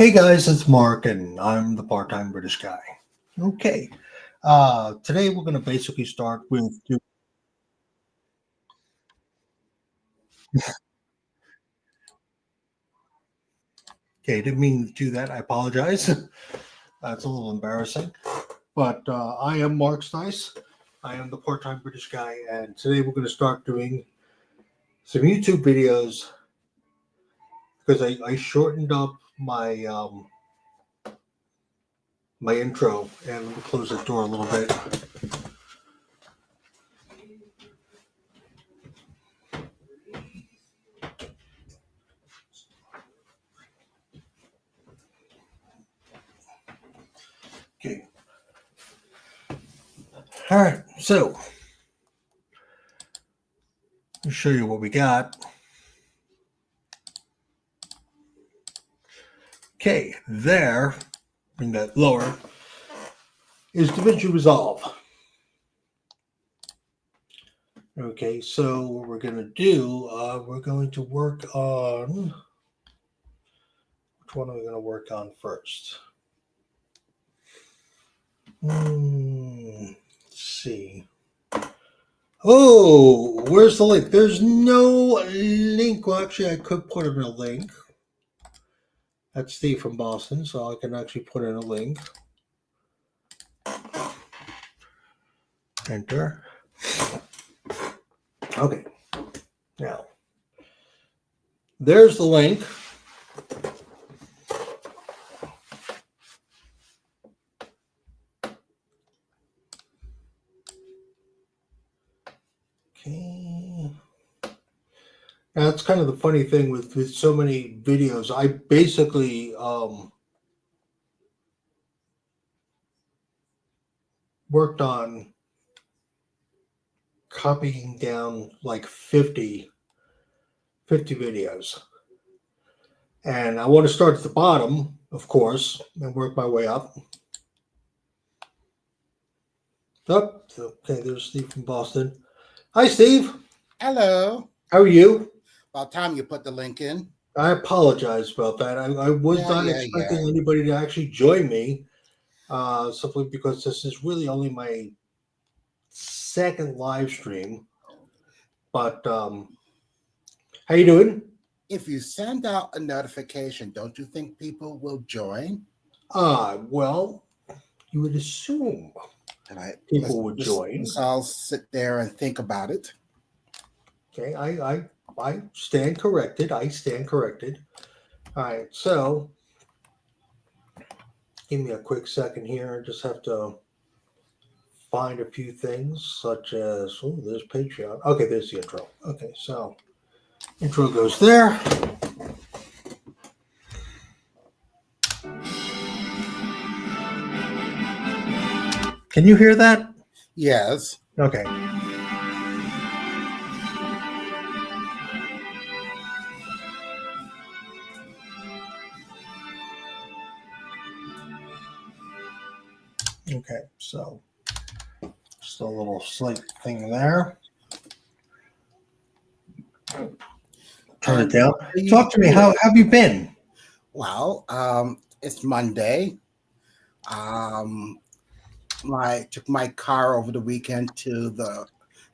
Hey guys, it's Mark, and I'm the part-time British guy. Okay, today we're going to basically start with. Okay, didn't mean to do that. I apologize. That's a little embarrassing. But I am Mark Stice. I am the part-time British guy, and today we're going to start doing some YouTube videos because I shortened up my intro, and let me close the door a little bit. Okay. All right. So let me show you what we got. Okay, there, bring that lower, is DaVinci Resolve. Okay, so what we're going to do, we're going to work on, which one are we going to work on first? Let's see. Oh, where's the link? There's no link. Well, actually, I could put in a link. That's Steve from Boston, so I can actually put in a link. Enter. Okay. Now, there's the link. Okay. Now, that's kind of the funny thing with so many videos. I basically worked on copying down like 50 videos. And I want to start at the bottom, of course, and work my way up. Oh, okay, there's Steve from Boston. Hi, Steve. Hello. How are you? About time you put the link in. I apologize about that. I was not expecting anybody to actually join me, simply because this is really only my second live stream. But how you doing? If you send out a notification, don't you think people will join? Well, you would assume people would join. Let's all sit there and think about it. Okay, I stand corrected. I stand corrected. All right, so give me a quick second here. I just have to find a few things, such as, oh, there's Patreon. Okay, there's the intro. Okay, so intro goes there. Can you hear that? Yes. Okay. Okay, so just a little slight thing there. Turn it down. Talk to me. How have you been? Well, it's Monday. I took my car over the weekend to the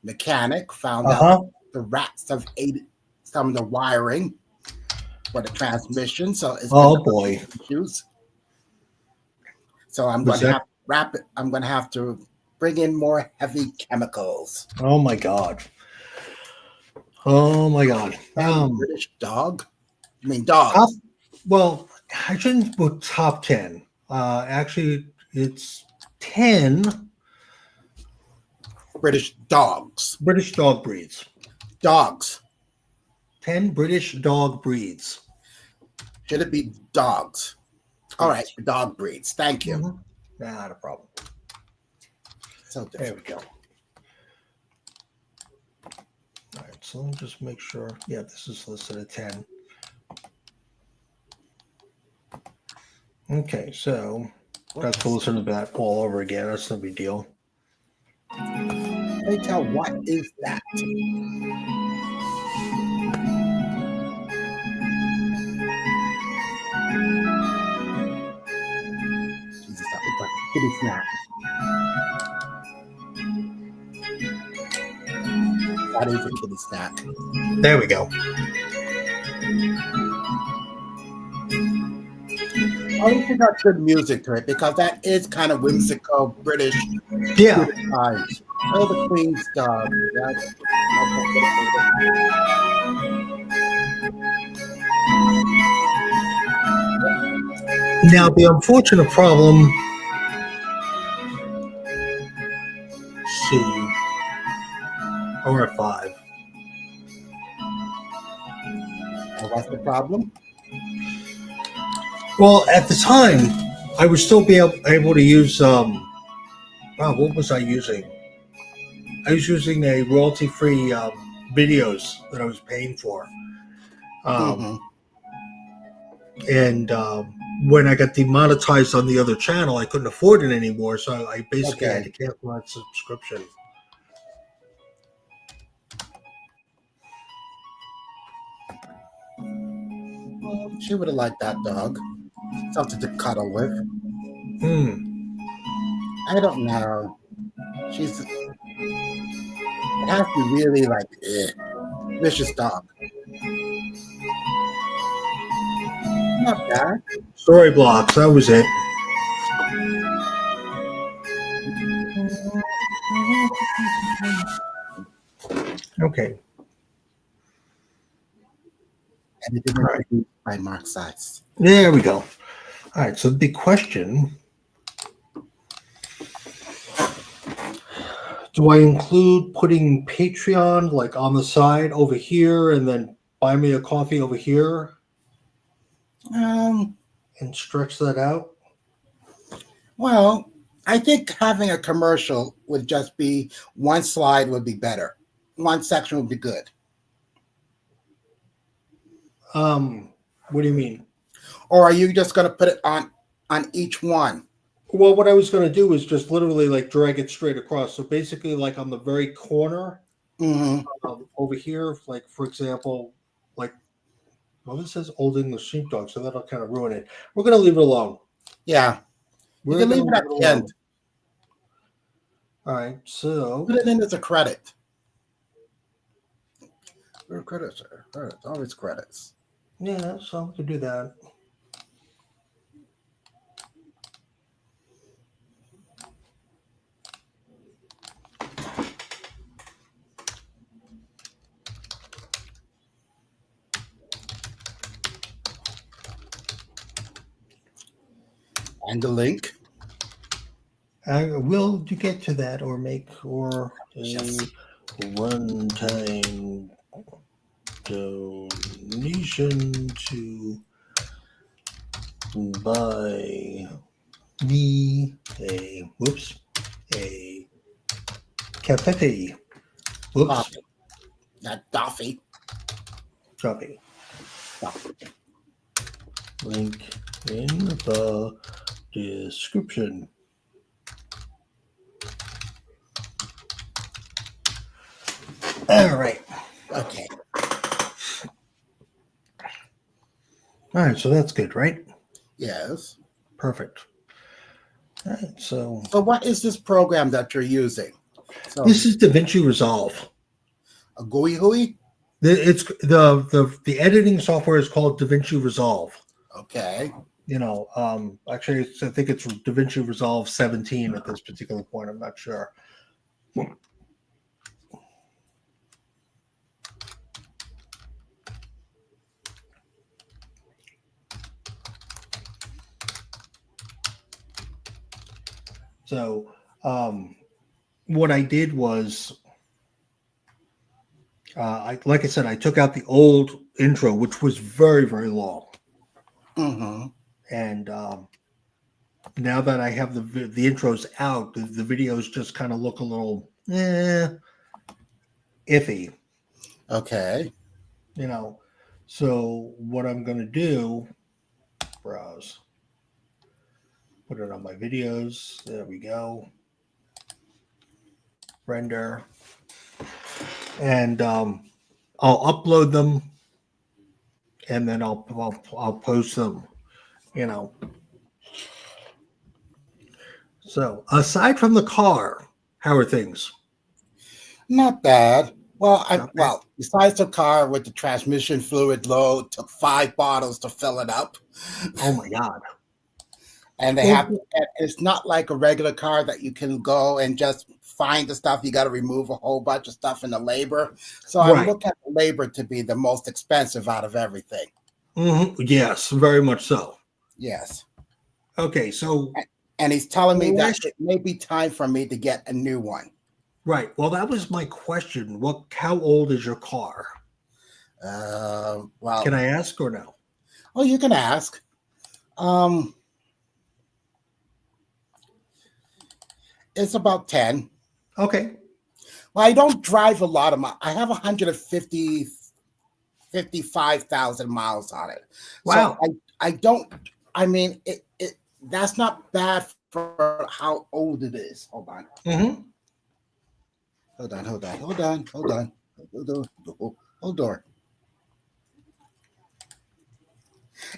mechanic, found out the rats have ate some of the wiring for the transmission. So it's boy. Issues. So I'm going to have to wrap it. I'm going to have to bring in more heavy chemicals. Oh my God. Oh my God. British dog? I mean dog. Well, I shouldn't put top 10. Actually, it's 10 British dogs. British dog breeds. Dogs. 10 British dog breeds. Should it be dogs? All right, dog breeds. Thank you. Mm-hmm. Not a problem. So there we go. All right, so let me just make sure. Yeah, this is listed at 10. Okay, so got to listen to that all over again. That's no big deal. Hey, tell what is that? kitty snack. That is a kitty snack. There we go. I think it got good music to it because that is kind of whimsical British Yeah. times. Oh, the Queen's dog. Now, the unfortunate problem. Let's see. R5. What's the problem? Well, at the time, I would still be able to use. Wow, what was I using? I was using a royalty-free videos that I was paying for. And when I got demonetized on the other channel, I couldn't afford it anymore, so I basically had to cancel that subscription. Well, she would have liked that dog. Something to cuddle with. I don't know. It has to be really like vicious dog. Not bad. Story blocks, that was it. Okay. And it didn't produced by Mark Size. There we go. All right, so the big question, do I include putting Patreon like on the side over here and then buy me a coffee over here and stretch that out? Well, I think having a commercial would just be one slide would be better. One section would be good. What do you mean? Or are you just going to put it on each one? Well, what I was going to do is just literally like drag it straight across. So basically like on the very corner over here, like for example, like, well, this says Old English Sheepdog, so that'll kind of ruin it. We're going to leave it alone. Yeah. We're going to leave it at the end. All right, so put it in as a credit. Where are credits? Always credits. Yeah, so we could do that. And the link. Will you get to that or make a one-time donation to buy me a cafe. Whoops. Coffee. Not Duffy. Coffee. Link in the description. All right. Okay. All right, so that's good, right? Yes. Perfect. All right, so what is this program that you're using? So this is DaVinci Resolve. A GUI Hui? It's the editing software is called DaVinci Resolve. Okay. You know, actually, I think it's DaVinci Resolve 17 at this particular point. I'm not sure. So, what I did was, like I said, I took out the old intro, which was very, very long. And now that I have the intros out, the videos just kind of look a little iffy. Okay. You know, so what I'm going to do, browse, put it on my videos. There we go. Render. And I'll upload them and then I'll post them, you know. So, aside from the car, how are things? Not bad. Well, Not bad. besides the car with the transmission fluid low, took 5 bottles to fill it up. Oh my God. And they Well, have and it's not like a regular car that you can go and just find the stuff. You got to remove a whole bunch of stuff in the labor. So I'm right. looking at the labor to be the most expensive out of everything. Yes, very much so. Yes. Okay, so And he's telling me that last- it may be time for me to get a new one. right. Well, that was my question. How old is your car? Well, Can I ask or no? oh, you can ask. It's about 10. Okay. Well, I don't drive a lot of I have 55,000 miles on it. Wow. So I don't, I mean, that's not bad for how old it is. Hold on. Mm-hmm. Hold on.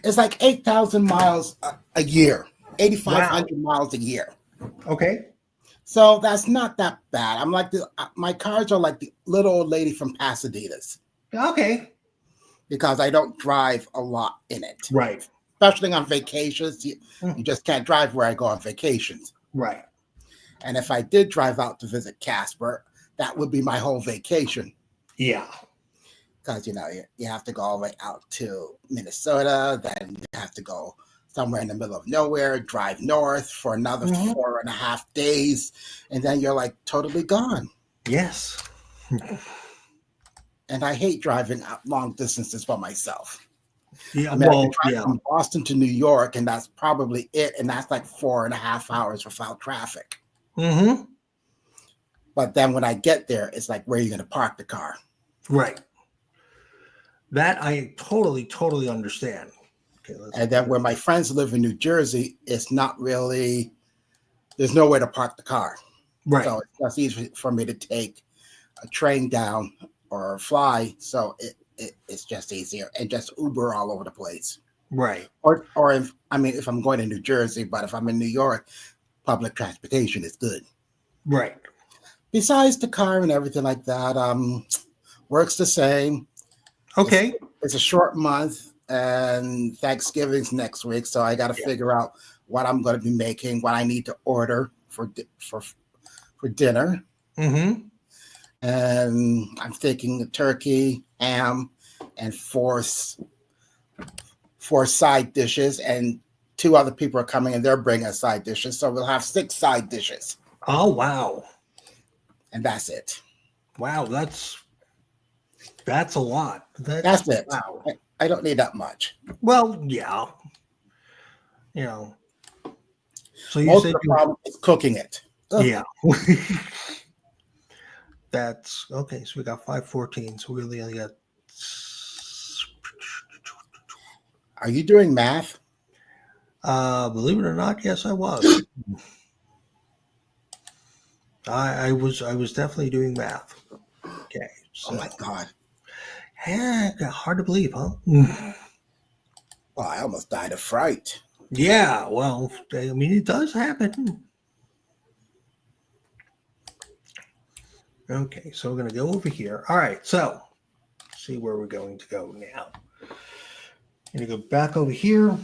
It's like 8,000 miles a year, 8,500 miles a year. Okay. So that's not that bad. I'm like my cars are like the little old lady from Pasadena's Okay. because I don't drive a lot in it. Right. Especially on vacations. You just can't drive where I go on vacations. Right. And if I did drive out to visit Casper, that would be my whole vacation. Yeah. Because, you have to go all the way out to Minnesota, then you have to go somewhere in the middle of nowhere, drive north for another 4.5 days, and then you're like totally gone. Yes. And I hate driving out long distances by myself. Yeah. I mean, I can drive from Boston to New York, and that's probably it. And that's like 4.5 hours without traffic. Mm-hmm. But then when I get there, it's like, where are you going to park the car? Right. That I totally understand. Okay, and then where my friends live in New Jersey, it's not really, there's nowhere to park the car. Right. So it's just easy for me to take a train down or fly. So it's just easier and just Uber all over the place. Right. Or if I'm going to New Jersey, but if I'm in New York, public transportation is good. Right. Besides the car and everything like that, works the same. Okay. It's a short month and Thanksgiving's next week. So I got to figure out what I'm going to be making, what I need to order for dinner. Mm-hmm. And I'm thinking turkey, ham, and four side dishes. And 2 other people are coming and they're bringing side dishes. So we'll have 6 side dishes. Oh, wow. And that's it. Wow. That's a lot. That's it. Wow. I don't need that much. Well, yeah. So Most of the problem is cooking it. Ugh. Yeah. That's okay. So we got 514. So we really only got. Are you doing math? Believe it or not, yes, I was. I was definitely doing math. Okay. So, Oh my God. Yeah, hard to believe, huh? Well, I almost died of fright. Yeah, well, I mean, it does happen. Okay, so we're going to go over here. All right, so see where we're going to go now. I'm going to go back over here.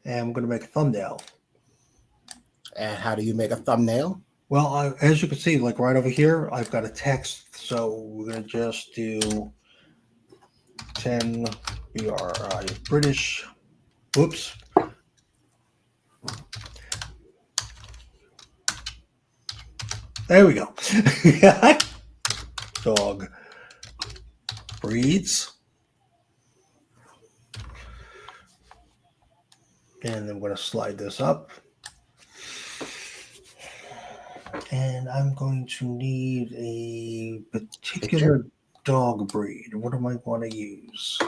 And I'm going to make a thumbnail. And how do you make a thumbnail? Well, as you can see, like right over here, I've got a text. So we're going to just do 10 BRI British. Whoops. There we go. Dog breeds. And I'm going to slide this up. And I'm going to need a particular dog breed. What am I going to use?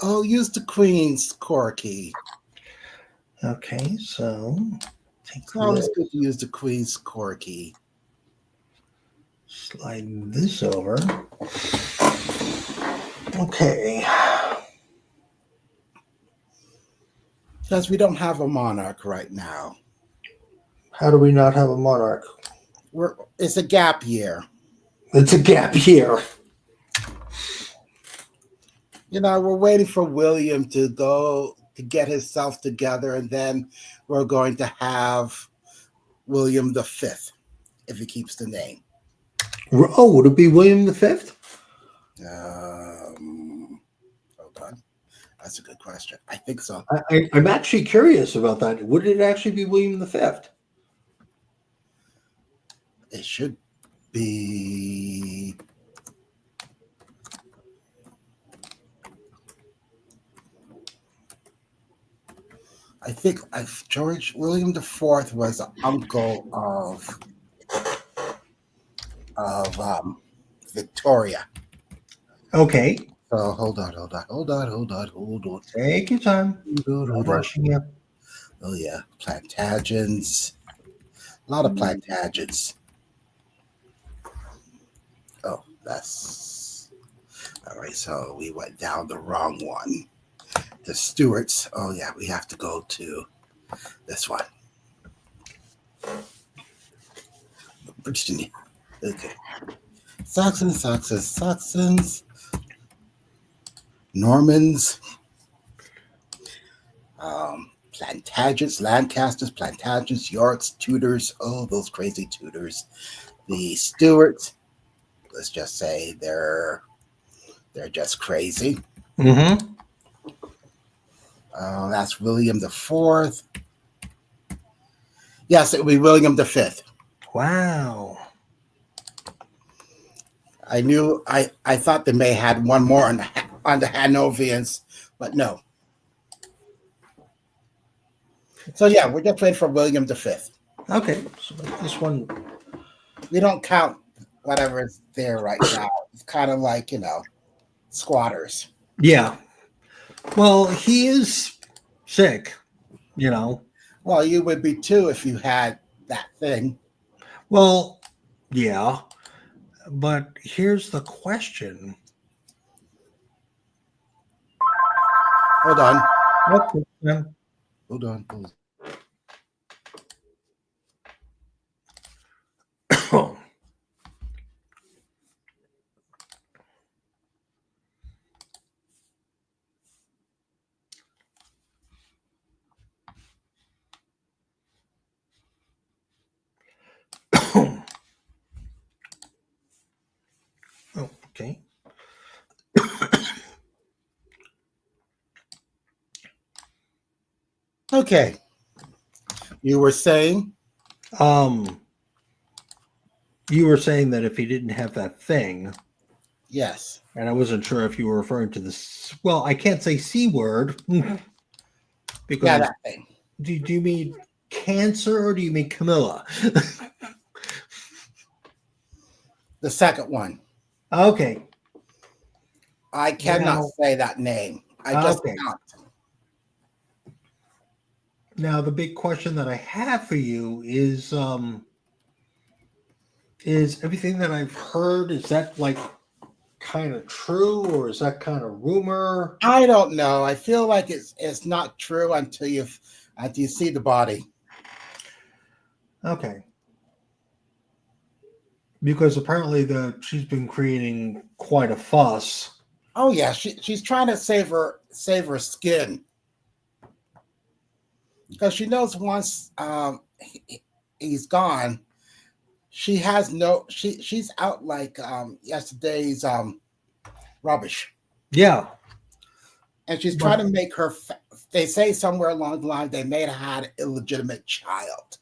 Oh, use the Queen's Corky. Okay, so It's always good to use the Queen's Corky. Slide this over. Okay. Because we don't have a monarch right now. How do we not have a monarch? It's a gap year. It's a gap year. We're waiting for William to go to get himself together, and then we're going to have William the Fifth, if he keeps the name. Oh, would it be William the Fifth? Hold on. That's a good question. I think so. I'm actually curious about that. Would it actually be William the Fifth? It should be. I think George William the Fourth was the uncle of Victoria. Okay. So hold on. Take your time. I'm rushing you. Oh yeah, Plantagens. A lot of Plantagens. Oh, that's all right. So we went down the wrong one. The Stuarts. Oh yeah, we have to go to this one. Virginia. Okay. Saxons. Normans. Plantagens, Lancasters, Plantagens, Yorks, Tudors. Oh, those crazy Tudors. The Stuarts. Let's just say they're just crazy. Mm-hmm. That's William the Fourth. Yes, it would be William the Fifth. Wow. I knew. I thought they may have had one more on the Hanoverians, but no. So yeah, we're just waiting for William the Fifth. Okay, so this one. We don't count whatever is there right now. It's kind of like squatters. Yeah. Well, he is sick, Well, you would be too if you had that thing. Well, yeah. But here's the question. Hold on. Okay. Hold on. Okay. Okay. You were saying? You were saying that if he didn't have that thing. Yes. And I wasn't sure if you were referring to this. Well, I can't say C word. Because yeah, that thing. Do you mean cancer or do you mean Camilla? The second one. Okay. I cannot say that name. I just can't. Now, the big question that I have for you is everything that I've heard, is that like kind of true or is that kind of rumor? I don't know. I feel like it's not true until you see the body. Okay. Because apparently she's been creating quite a fuss. Oh yeah, she's trying to save her skin. Because she knows once he's gone, she has she's out like yesterday's rubbish. Yeah. And she's trying to make her, they say somewhere along the line, they may have had an illegitimate child.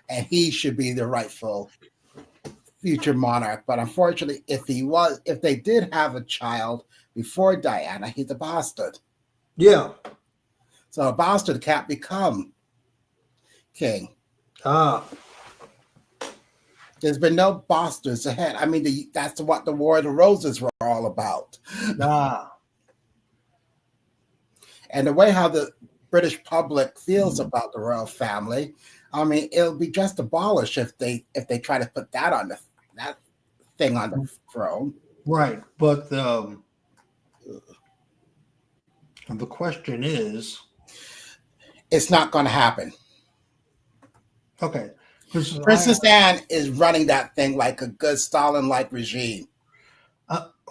And he should be the rightful future monarch. But unfortunately, if they did have a child before Diana, he's a bastard. Yeah. So a bastard can't become king. There's been no bastards ahead. I mean, that's what the War of the Roses were all about. And the way how the British public feels about the royal family, I mean, it'll be just abolished if they try to put that thing on the throne. Right, but the question is, it's not going to happen. Okay. Because Princess Anne is running that thing like a good Stalin-like regime.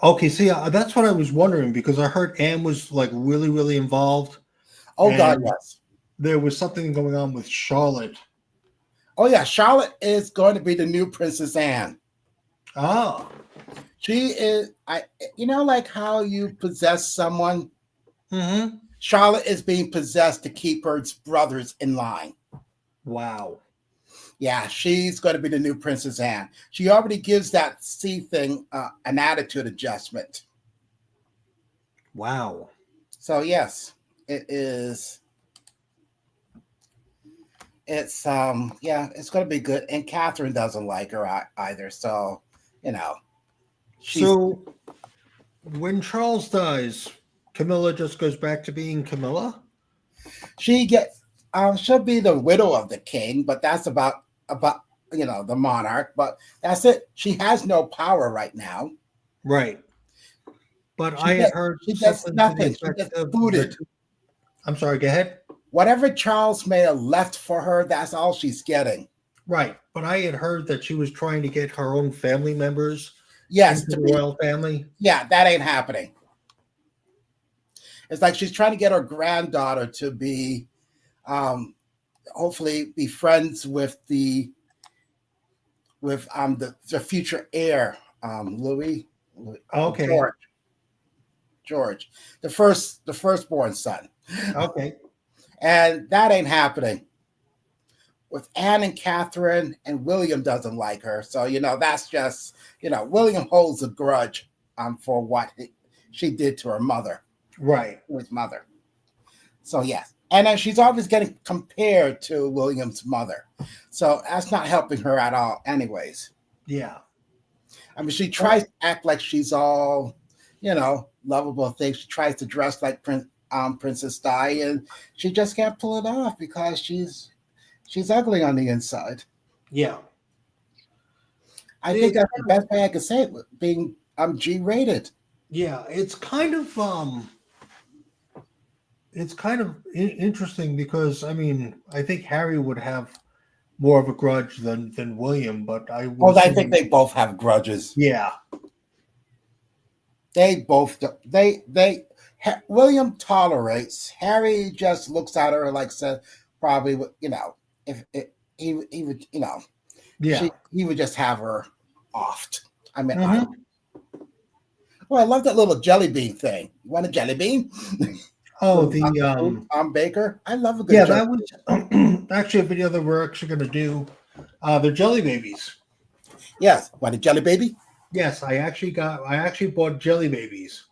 okay, see, that's what I was wondering because I heard Anne was like really, really involved, Oh God, and yes. there was something going on with Charlotte. Oh yeah, Charlotte is going to be the new Princess Anne. Ah, She is. Like how you possess someone. mm-hmm. Charlotte is being possessed to keep her brothers in line. Wow. Yeah, she's going to be the new Princess Anne. She already gives that C thing an attitude adjustment. Wow. So yes, it is. It's yeah, it's going to be good. And Catherine doesn't like her either. So she's So when Charles dies, Camilla just goes back to being Camilla? she gets she'll be the widow of the king, but that's about the monarch. But that's it. She has no power right now. Right. But She I had gets heard she gets something to the nothing. She effect gets of booted. I'm sorry, go ahead. Whatever Charles may have left for her, that's all she's getting. Right. But I had heard that she was trying to get her own family members Yes, into the royal family. yeah, that ain't happening. It's like she's trying to get her granddaughter to be, hopefully, be friends with the future heir, Louis. Okay. George, the firstborn son. Okay. And that ain't happening. With Anne and Catherine, and William doesn't like her. So, that's just, William holds a grudge for what she did to her mother. Right. To his mother. So, yes. And then she's always getting compared to William's mother. So that's not helping her at all, anyways. Yeah. I mean, she tries to act like she's all, lovable things. She tries to dress like Princess Di, and she just can't pull it off because she's ugly on the inside. Yeah. I think that's the best way I could say it, being G-rated. Yeah, it's kind of interesting because I mean, I think Harry would have more of a grudge than William, but I think they both have grudges. Yeah. They both William tolerates. Harry just looks at her like said probably if he would Yeah. he would just have her offed. I mean, I love that little jelly bean thing. You want a jelly bean? Oh, the Baker. I love a good. Yeah, that was actually a video that we're actually going to do. They're jelly babies. Yes, want a jelly baby? Yes, I actually bought jelly babies.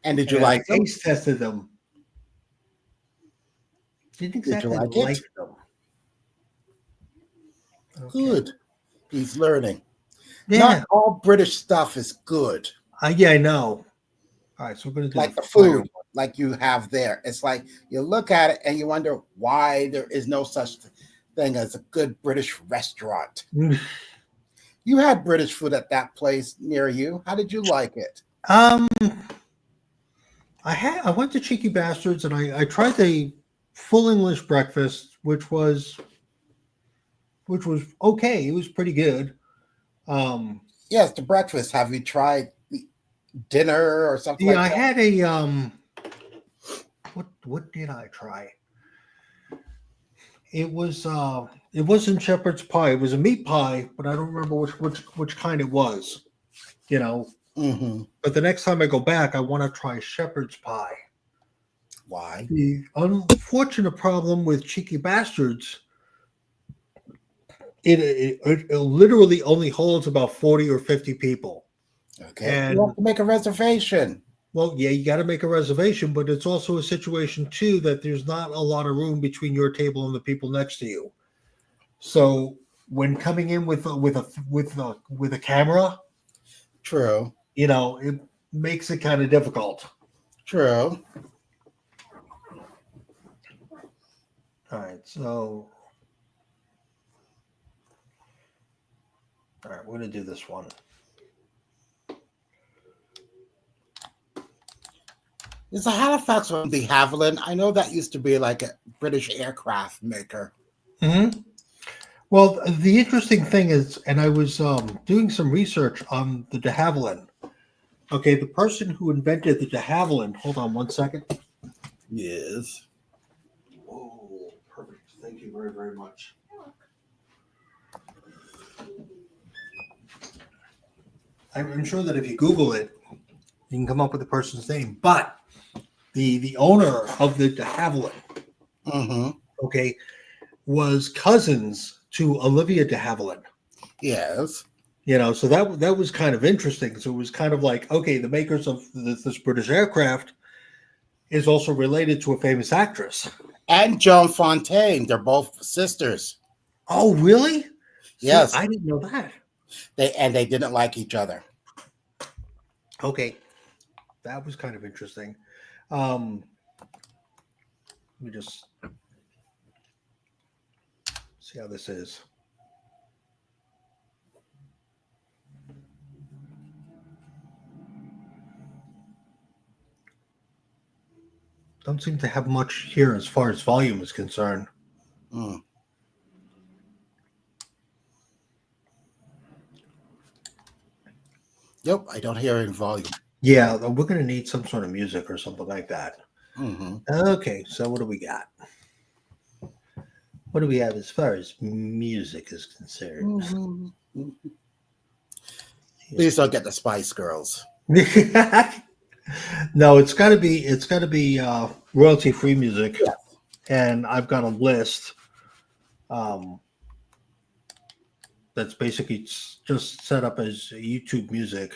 And did you like them? Taste tested them. Didn't exactly like them. Okay. Good. He's learning. Yeah. Not all British stuff is good. Yeah, I know. All right, so we're going to do like the food like you have there. It's like you look at it and you wonder why there is no such thing as a good British restaurant. You had British food at that place near you. How did you like it? I went to Cheeky Bastards and I tried the full English breakfast, which was okay. It was pretty good. Yes, the breakfast. Have you tried dinner or something? Yeah, like that? I had a what did I try? It wasn't shepherd's pie. It was a meat pie, but I don't remember which kind it was. Mm-hmm. But the next time I go back, I want to try shepherd's pie. Why? The unfortunate problem with Cheeky Bastards, it literally only holds about 40 or 50 people. Okay. And you have to make a reservation. Well, yeah, you got to make a reservation, but it's also a situation too that there's not a lot of room between your table and the people next to you. So when coming in with a camera, true, it makes it kind of difficult. True. All right, so we're going to do this one. Is a Halifax one de Havilland? I know that used to be like a British aircraft maker. Hmm. Well, the interesting thing is, and I was doing some research on the de Havilland. Okay, the person who invented the de Havilland. Hold on one second. Yes. Oh, perfect. Thank you very, very much. I'm sure that if you Google it, you can come up with the person's name. But the owner of the de Havilland, Mm-hmm. okay, was cousins to Olivia de Havilland. Yes. So that was kind of interesting. So it was kind of like, okay, the makers of this British aircraft is also related to a famous actress. And Joan Fontaine. They're both sisters. Oh, really? See, Yes. I didn't know that. They didn't like each other. Okay, that was kind of interesting. Let me just see how this is. Don't seem to have much here as far as volume is concerned. Mm. Yep, I don't hear it in volume. Yeah, we're going to need some sort of music or something like that. Mm-hmm. Okay, so what do we got? What do we have as far as music is concerned? Mm-hmm. Please don't get the Spice Girls. No, it's got to be royalty free music. Yes. And I've got a list that's basically just set up as YouTube music.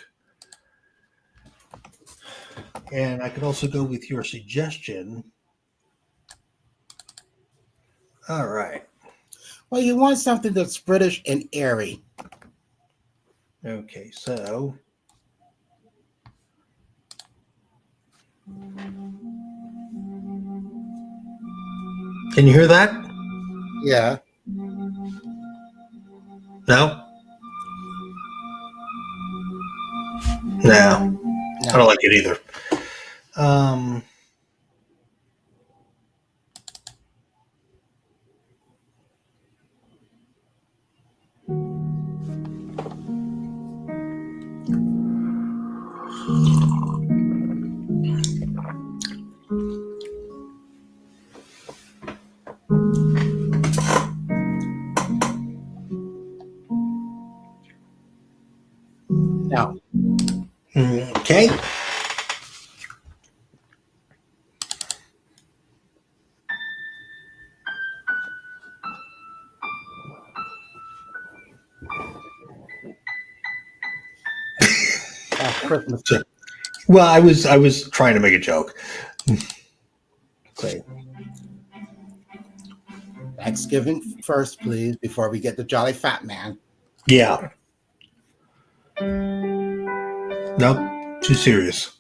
And I could also go with your suggestion. All right. Well, you want something that's British and airy. Okay, so can you hear that? Yeah. No? No. I don't like it either. No. Okay. Christmas. Well, I was trying to make a joke. Okay. Thanksgiving first, please, before we get the Jolly Fat Man. Yeah. Nope. Too serious.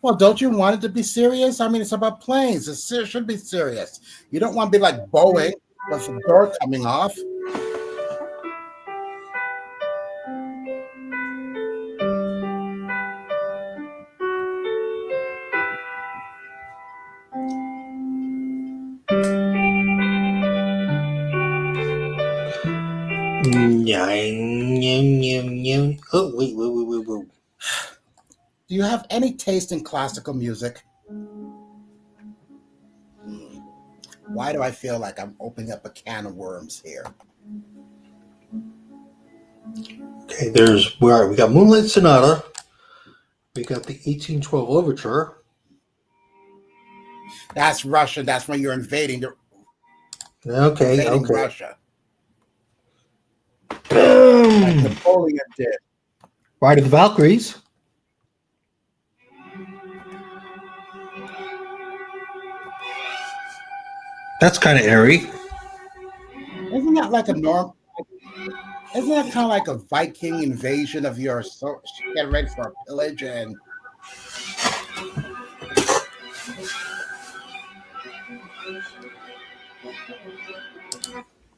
Well, don't you want it to be serious? I mean, it's about planes. It should be serious. You don't want to be like Boeing with the door coming off. Oh, wait. Do you have any taste in classical music? Why do I feel like I'm opening up a can of worms here? Okay, we got Moonlight Sonata. We got the 1812 Overture. That's Russia. That's when you're invading Okay. Russia. Like Napoleon did. Ride of the Valkyries. That's kind of airy. Isn't that like a norm? Isn't that kind of like a Viking invasion of your get ready for a pillage and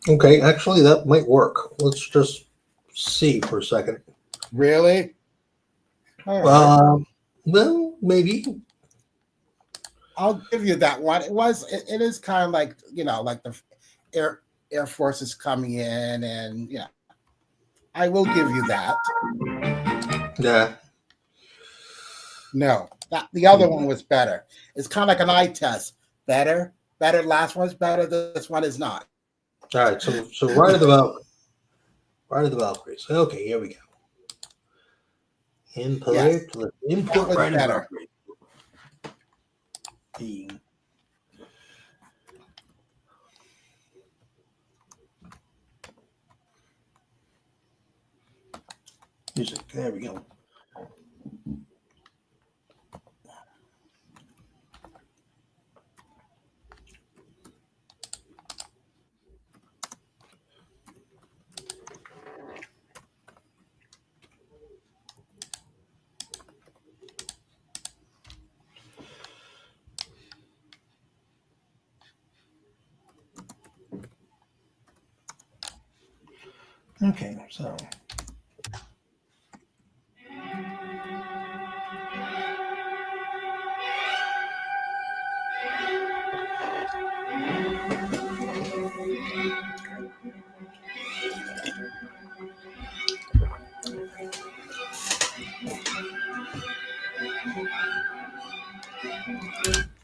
Okay, actually that might work. Let's just see for a second. really? All right. Well, maybe. I'll give you that one. It is kind of like, like the air Air Force is coming in, and I will give you that. Yeah. No, that the other one was better. It's kind of like an eye test. Better. Last one's better. This one is not. All right. So Ride of the Valkyries. Ride of the Valkyries. Okay, here we go. Yes, that Import was Ride of the better. Valkyries. The- Music. There we go. Okay, so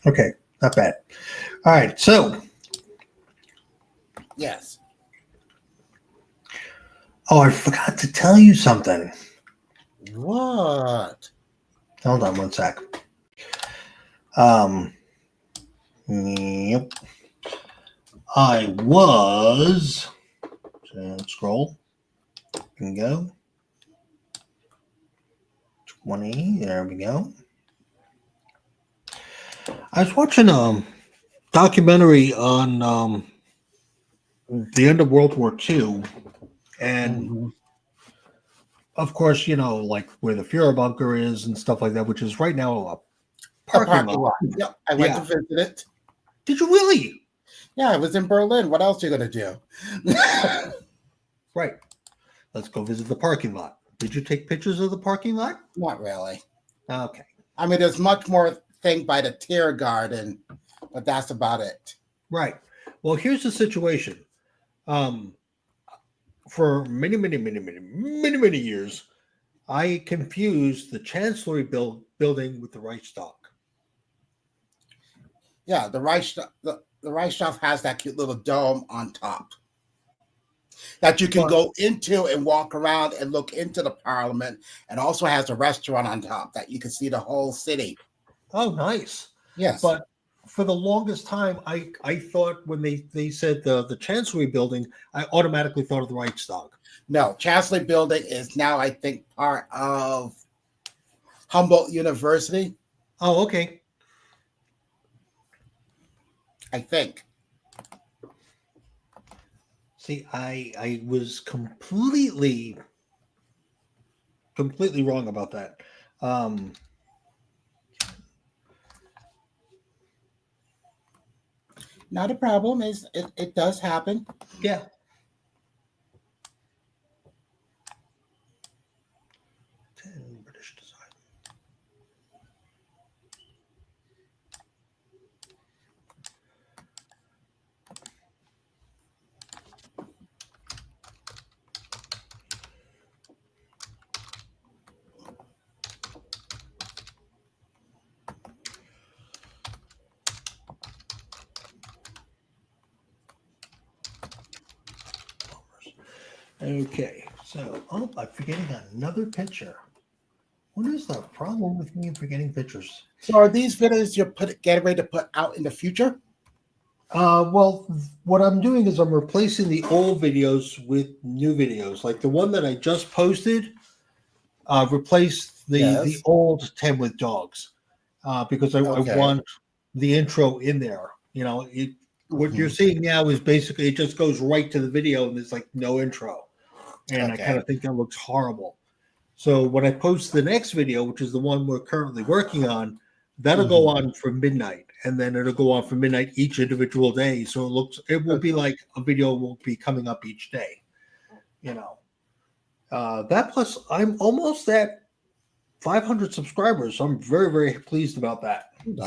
okay, not bad. All right, so Yes. I forgot to tell you something. What? Hold on one sec. Yep. I was. So scroll. Can go. 20. There we go. I was watching a documentary on the end of World War II, and Mhm. of course, like where the Fuhrer bunker is and stuff like that, which is right now a The parking parking lot. lot. Yep. I went to Yeah. visit it. Did you really? Yeah, I was in Berlin. What else are you gonna do? Right. Let's go visit the parking lot. Did you take pictures of the parking lot? Not really. Okay. I mean, there's much more thing by the Tier Garden, but that's about it. Right. Well, here's the situation. Um, for many years, I confused the Chancellery building with the Reichstag. Yeah, the Reichstag has that cute little dome on top that you can But, go into and walk around and look into the Parliament, and also has a restaurant on top that you can see the whole city. oh, nice. Yes. But for the longest time, I thought when they said the Chancellery building, I automatically thought of the Reichstag. No, Chancellery Building is now, I think, part of Humboldt University. Oh, okay. I think. See, I was completely wrong about that. Um, Not a problem. It does happen. yeah. British design. Okay, so I'm forgetting another picture. What is the problem with me forgetting pictures? So are these videos you're getting ready to put out in the future? Well, what I'm doing is I'm replacing the old videos with new videos. Like the one that I just posted, replaced the Yes. old 10 with dogs, because I Okay. want the intro in there. What you're Mhm. seeing now is basically it just goes right to the video and there's like no intro, and I kind Okay. of think that looks horrible. So when I post the next video, which is the one we're currently working on, that'll go Mhm. on from midnight, and then it'll go on from midnight each individual day. So it will be Okay. like a video will be coming up each day. You know, that plus I'm almost at 500 subscribers. So I'm very pleased about that. Hold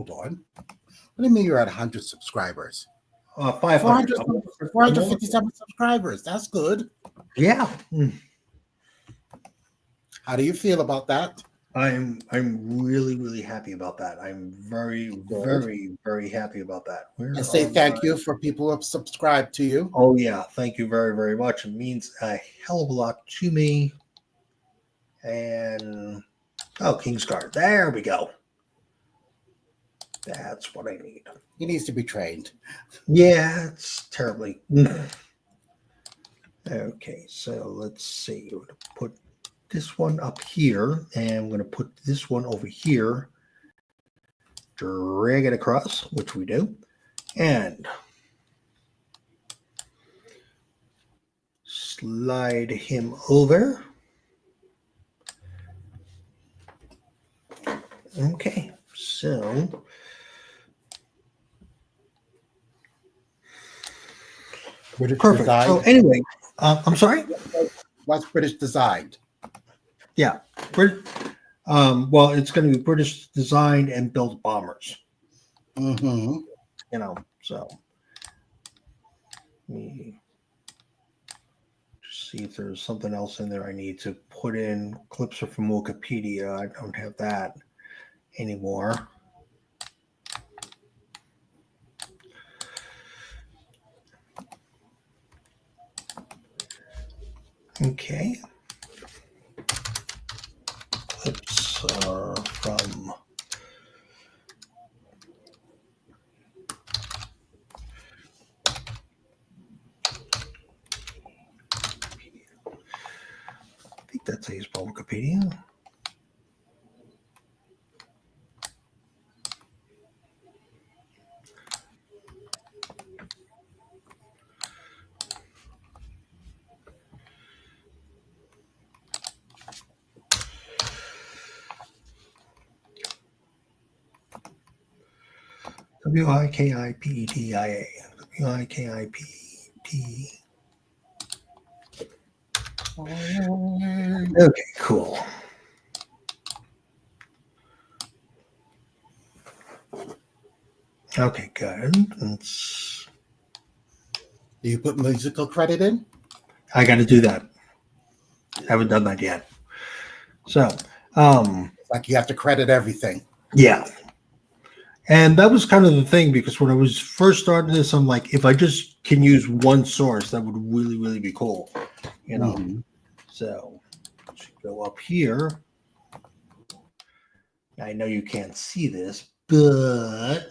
on. What do you mean you're at 100 subscribers? 500. 457 subscribers. That's good. Yeah. How do you feel about that? I'm really really happy about that. I'm very Good. very very happy about that. Where And say are thank my? you for people who have subscribed to you. Oh yeah, thank you very very much. It means a hell of a lot to me. And oh, Kingsguard. There we go. That's what I need. He needs to be trained. Yeah, it's terribly. Okay, so let's see. We're gonna put this one up here, and I'm gonna put this one over here. Drag it across, which we do, and slide him over. Okay, so British perfect. designed. So anyway, I'm sorry. What's British designed? Yeah, well, it's going to be British designed and built bombers. Mm-hmm. You know, so let me just see if there's something else in there I need to put in. Clips are from Wikipedia. I don't have that anymore. Okay. Clips are from I think that says from Wikipedia. Wikipediaa. Wikiped. Okay, cool. Okay, good. Do you put musical credit in? I got to do that. Haven't done that yet. So, It's like you have to credit everything. yeah. And that was kind of the thing because when I was first starting this, I'm like, if I just can use one source, that would really, really be cool. You know. Mm-hmm. So go up here. I know you can't see this, but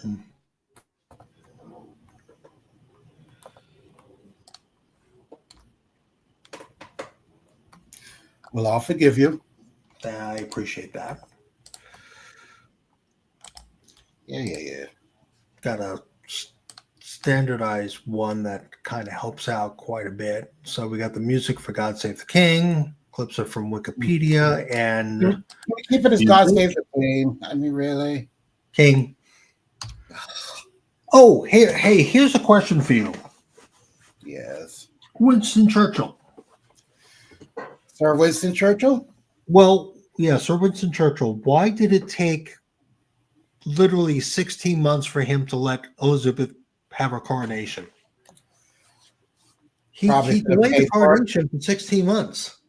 Well, I'll forgive you. I appreciate that. Yeah. Got a standardized one that kind of helps out quite a bit. So we got the music for God Save the King. Clips are from Wikipedia and Can we keep it as God Save the Queen? I mean, really? King. Oh, hey, here's a question for you. Yes. Winston Churchill. Sir Winston Churchill? Well, yeah, Sir Winston Churchill. Why did it take literally 16 months for him to let Elizabeth have her coronation? He delayed the coronation for 16 months.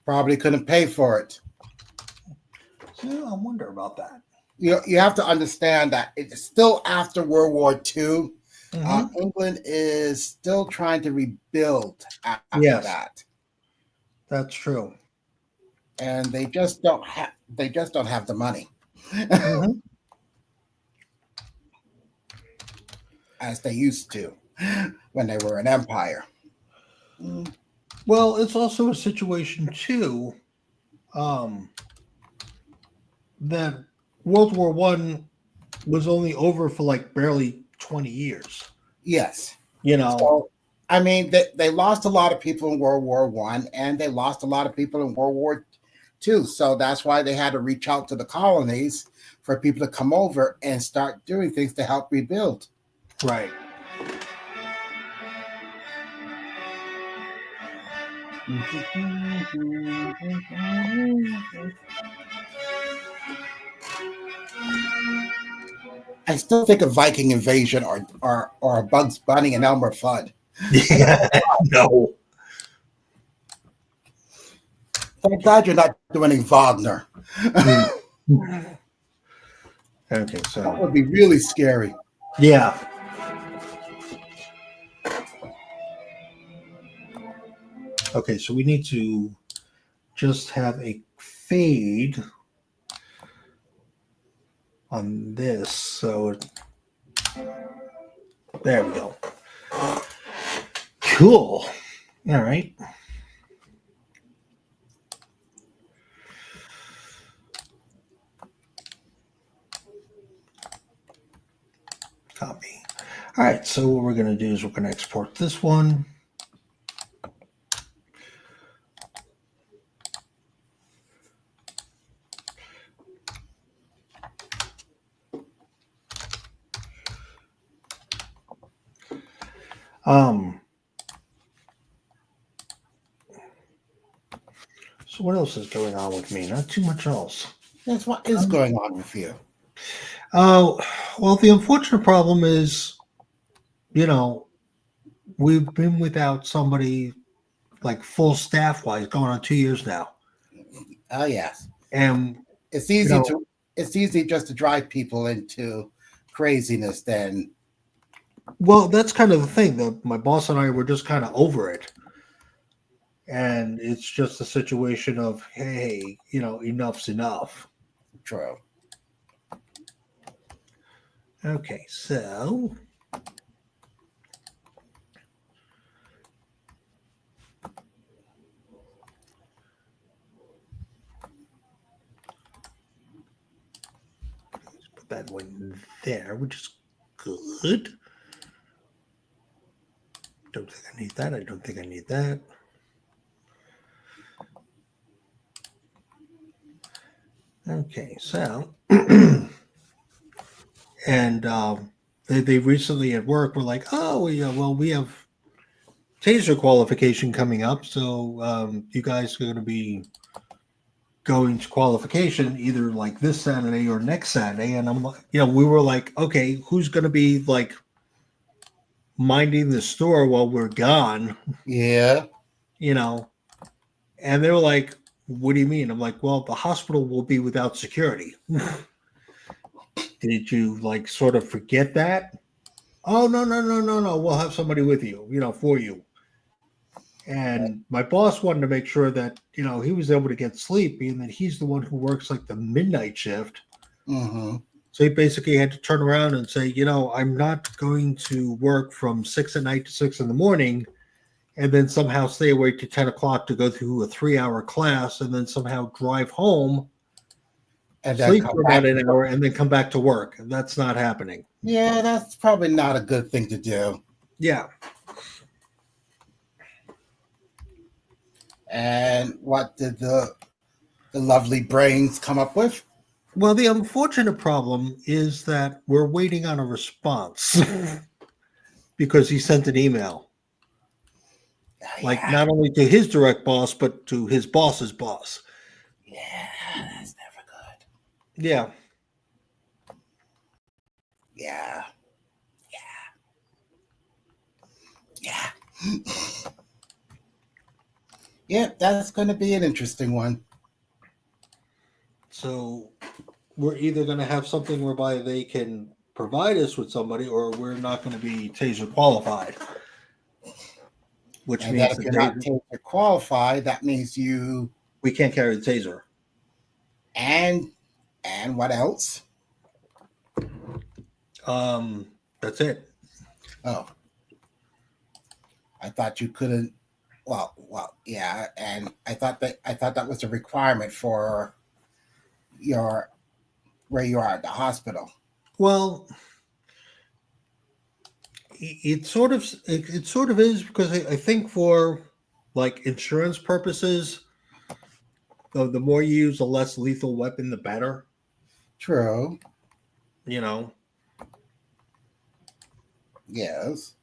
Probably couldn't pay for it. So I wonder about that. You have to understand that it's still after World War II. Mm-hmm. England is still trying to rebuild after that. That's true. And they just don't have the money. Mm-hmm. As they used to when they were an empire. Well, it's also a situation too that World War One was only over for like barely 20 years. Yes. You know. So, I mean, they lost a lot of people in World War One, and they lost a lot of people in World War II. So that's why they had to reach out to the colonies for people to come over and start doing things to help rebuild. Right. I still think of Viking Invasion or Bugs Bunny and Elmer Fudd. Yeah, no. Thank God you're not doing any Wagner. Mm. Okay, That so would be really scary. yeah. Okay, so we need to just have a fade on this. So there we go. Cool. All right. Copy. All right, so what we're going to do is we're going to export this one. So what else is going on with me? Not too much else. That's what is going on with you. Oh, well, the unfortunate problem is, you know, we've been without somebody like full staff wise going on 2 years now. Oh yes, And it's you easy know, to it's easy just to drive people into craziness. Then well, that's kind of the thing. My boss and I were just kind of over it. And it's just a situation of, hey, enough's enough. true. Okay, so let's put that one there, which is good. Don't think I need that. I don't think I need that. Okay, so and they recently at work were like, oh, yeah, well, we have taser qualification coming up, so you guys are going to be going to qualification either like this Saturday or next Saturday. And I'm like, we were like, okay, who's going to be like minding the store while we're gone? Yeah. And they were like, what do you mean? I'm like, well, the hospital will be without security. Did you like sort of forget that? Oh, no, no, no, no, no. We'll have somebody with you, for you. And my boss wanted to make sure that, he was able to get sleep, being that he's the one who works like the midnight shift. Mm-hmm. So he basically had to turn around and say, I'm not going to work from 6 at night to 6 in the morning and then somehow stay awake to 10 o'clock to go through a 3-hour class and then somehow drive home, And then sleep come for back. about an hour, and then come back to work. That's not happening. Yeah, that's probably not a good thing to do. Yeah. And what did the lovely brains come up with? Well, the unfortunate problem is that we're waiting on a response because he sent an email. Like not only to his direct boss, but to his boss's boss. Yeah, that's never good. Yeah. Yeah. Yeah. Yeah, that's going to be an interesting one. So we're either going to have something whereby they can provide us with somebody, or we're not going to be taser qualified. Which And means if you're not taser qualified, that means we can't carry the taser. And what else? That's it. Oh, I thought you couldn't. Well, yeah, and I thought that was a requirement for where you are at the hospital. Well, it sort of is, because I think for like insurance purposes, the more you use a less lethal weapon, the better. True. Yes.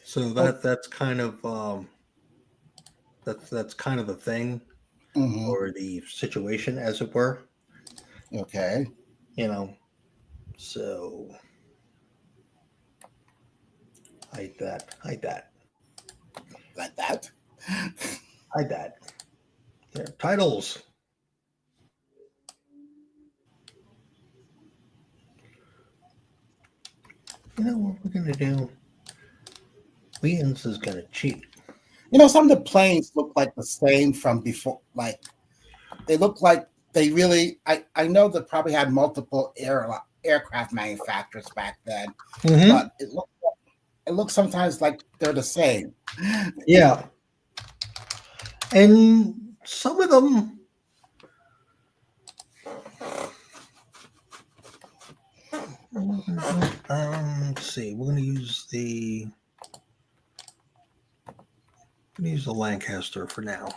So that's kind of that's kind of the thing, Mm-hmm. or the situation, as it were. Okay. So hide that. Hide that. Like that. Hide that. There. Titles. You know what we're gonna do? Williams is gonna cheat. Some of the planes look like the same from before. Like they look like they really. I know they probably had multiple aircraft manufacturers back then, Mm-hmm. but it looks sometimes like they're the same. Yeah, and some of them. Let's see. We're gonna use the Lancaster for now.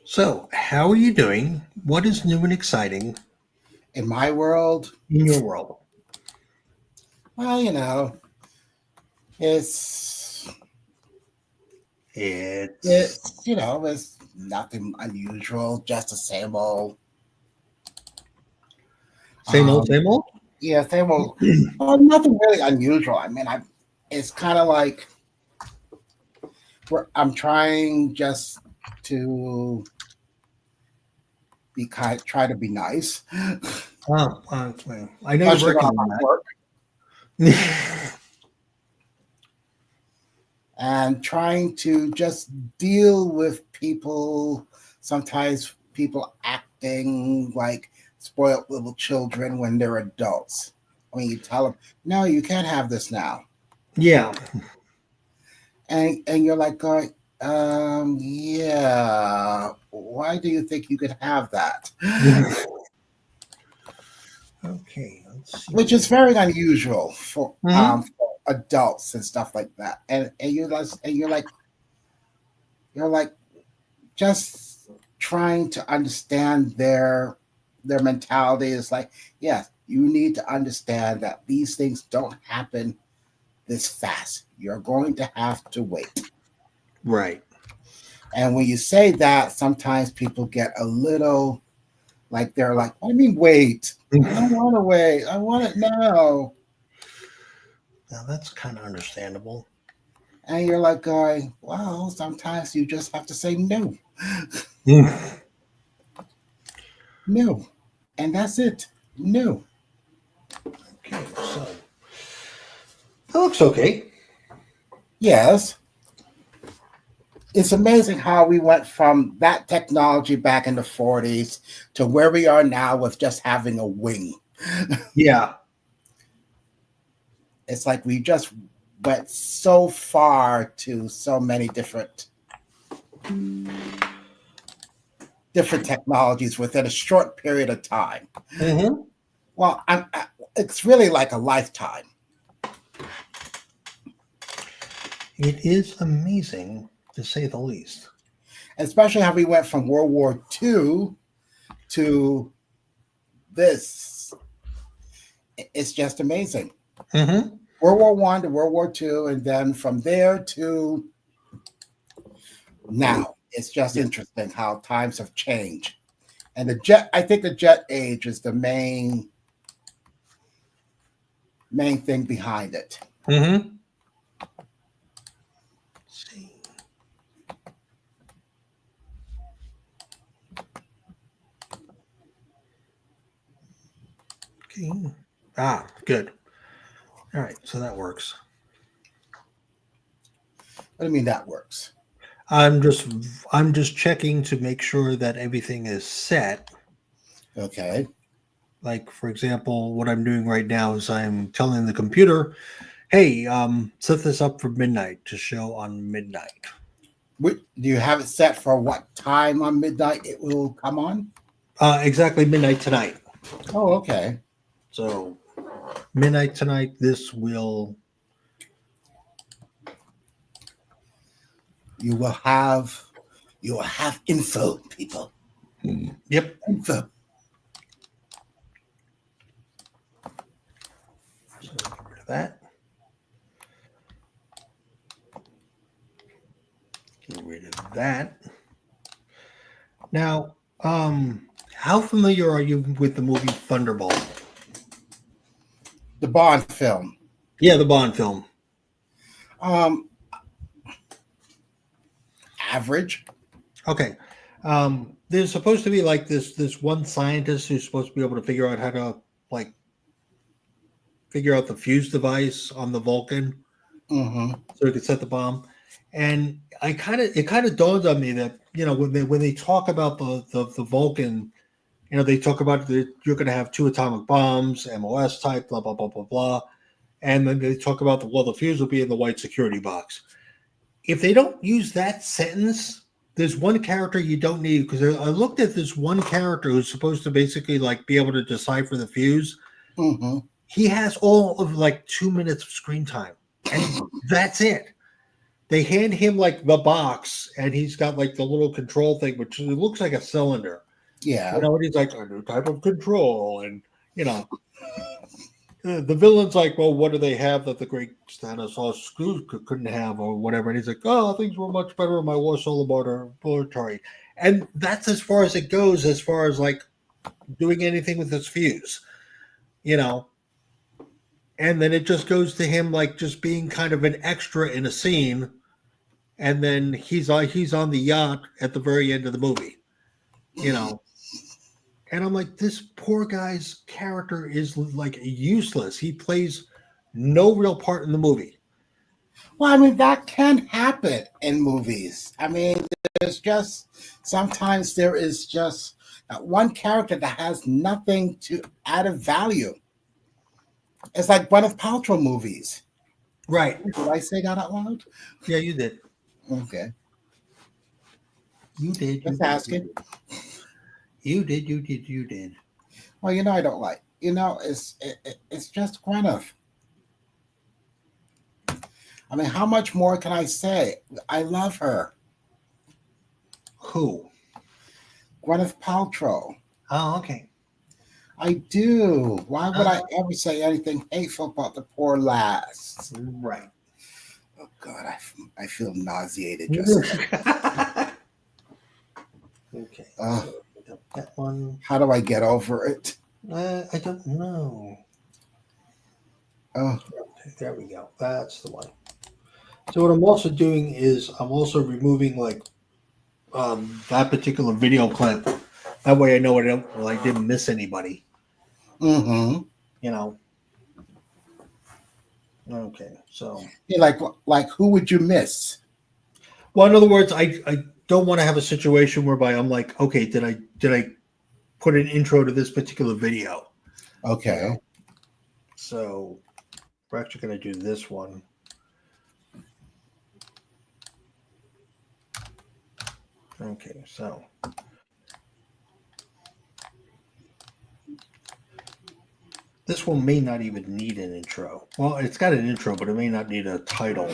So, how are you doing? What is new and exciting In my world, in your world? well, it's It's it's nothing unusual, just the same old. same old, Um, same old. yeah, same old. Well, nothing really unusual. I mean, it's kind of like I'm trying just to try to be nice. Oh, well, I know you're Especially working while on I'm at work, that. and trying to just deal with people. Sometimes people acting like spoiled little children when they're adults. When you tell them, no, you can't have this now. Yeah. And you're like going, yeah, why do you think you could have that? Okay. Let's see. Which is very unusual Mm-hmm. for adults and stuff like that. And you're like just trying to understand their mentality is like, yes, you need to understand that these things don't happen this fast. You're going to have to wait. Right. And when you say that, sometimes people get a little like they're like, what do you mean wait? I don't want to wait. I want it now. Now that's kind of understandable. And you're like going, well, sometimes you just have to say no. Okay. No. And that's it. No. So that looks okay. Yes. It's amazing how we went from that technology back in the 40s to where we are now with just having a wing. Yeah. It's like we just went so far to so many different technologies within a short period of time. Mm-hmm. Well, it's really like a lifetime. It is amazing to say the least. Especially how we went from World War II to this. It's just amazing. Mm-hmm. World War One to World War II, and then from there to now. It's just Yeah. interesting how times have changed. And I think the jet age is the main thing behind it. Mm-hmm. Let's see. Okay. Ah, good. All right. So that works. What do you mean that works? I'm just I'm just checking to make sure that everything is set. Okay. Like for example, what I'm doing right now is I'm telling the computer, "Hey, set this up for midnight to show on midnight." Do you have it set for what time on midnight it will come on? Exactly midnight tonight. Oh, okay. So midnight tonight. This will. You will have info, people. Yep. Info. So get rid of that. Get rid of that. Now, how familiar are you with the movie Thunderball? The Bond film. Yeah, the Bond film. Um, Average. Okay. There's supposed to be like this one scientist who's supposed to be able to figure out how to like figure out the fuse device on the Vulcan Mm-hmm. so he could set the bomb. And it kind of dawned on me that when they talk about the Vulcan, they talk about you're going to have two atomic bombs, MOS type, blah blah blah blah blah, and then they talk about the fuse will be in the white security box. If they don't use that sentence, there's one character you don't need, because I looked at this one character who's supposed to basically like be able to decipher the fuse. Mm-hmm. He has all of like 2 minutes of screen time, and that's it. They hand him like the box, and he's got like the little control thing, which looks like a cylinder. Yeah. And he's like, a new type of control, and the villain's like, well, what do they have that the great Stanislaus couldn't have, or whatever? And he's like, oh, things were much better in my Warsaw laboratory. And that's as far as it goes, as far as like doing anything with this fuse, And then it just goes to him like just being kind of an extra in a scene, and then he's on the yacht at the very end of the movie, And I'm like, this poor guy's character is like useless. He plays no real part in the movie. Well, I mean, that can happen in movies. I mean, sometimes there is just one character that has nothing to add of value. It's like Gwyneth Paltrow movies. Right. Did I say that out loud? Yeah, you did. Okay. You did. Just asking. You did. Well, I don't like. It's just Gwyneth. I mean, how much more can I say? I love her. Who? Gwyneth Paltrow. Oh, okay. I do. Why would I ever say anything hateful about the poor lass? Right. Oh God, I feel nauseated just. Okay. That one. How do I get over it? I don't know. Oh, okay, there we go. That's the one. So what I'm also doing is I'm also removing like that particular video clip. That way I know I didn't miss anybody. Mm-hmm. Okay, so Yeah, like who would you miss? Well, in other words, I don't want to have a situation whereby I'm like, okay, did I put an intro to this particular video? Okay. So we're actually going to do this one. Okay, so this one may not even need an intro. Well, it's got an intro, but it may not need a title.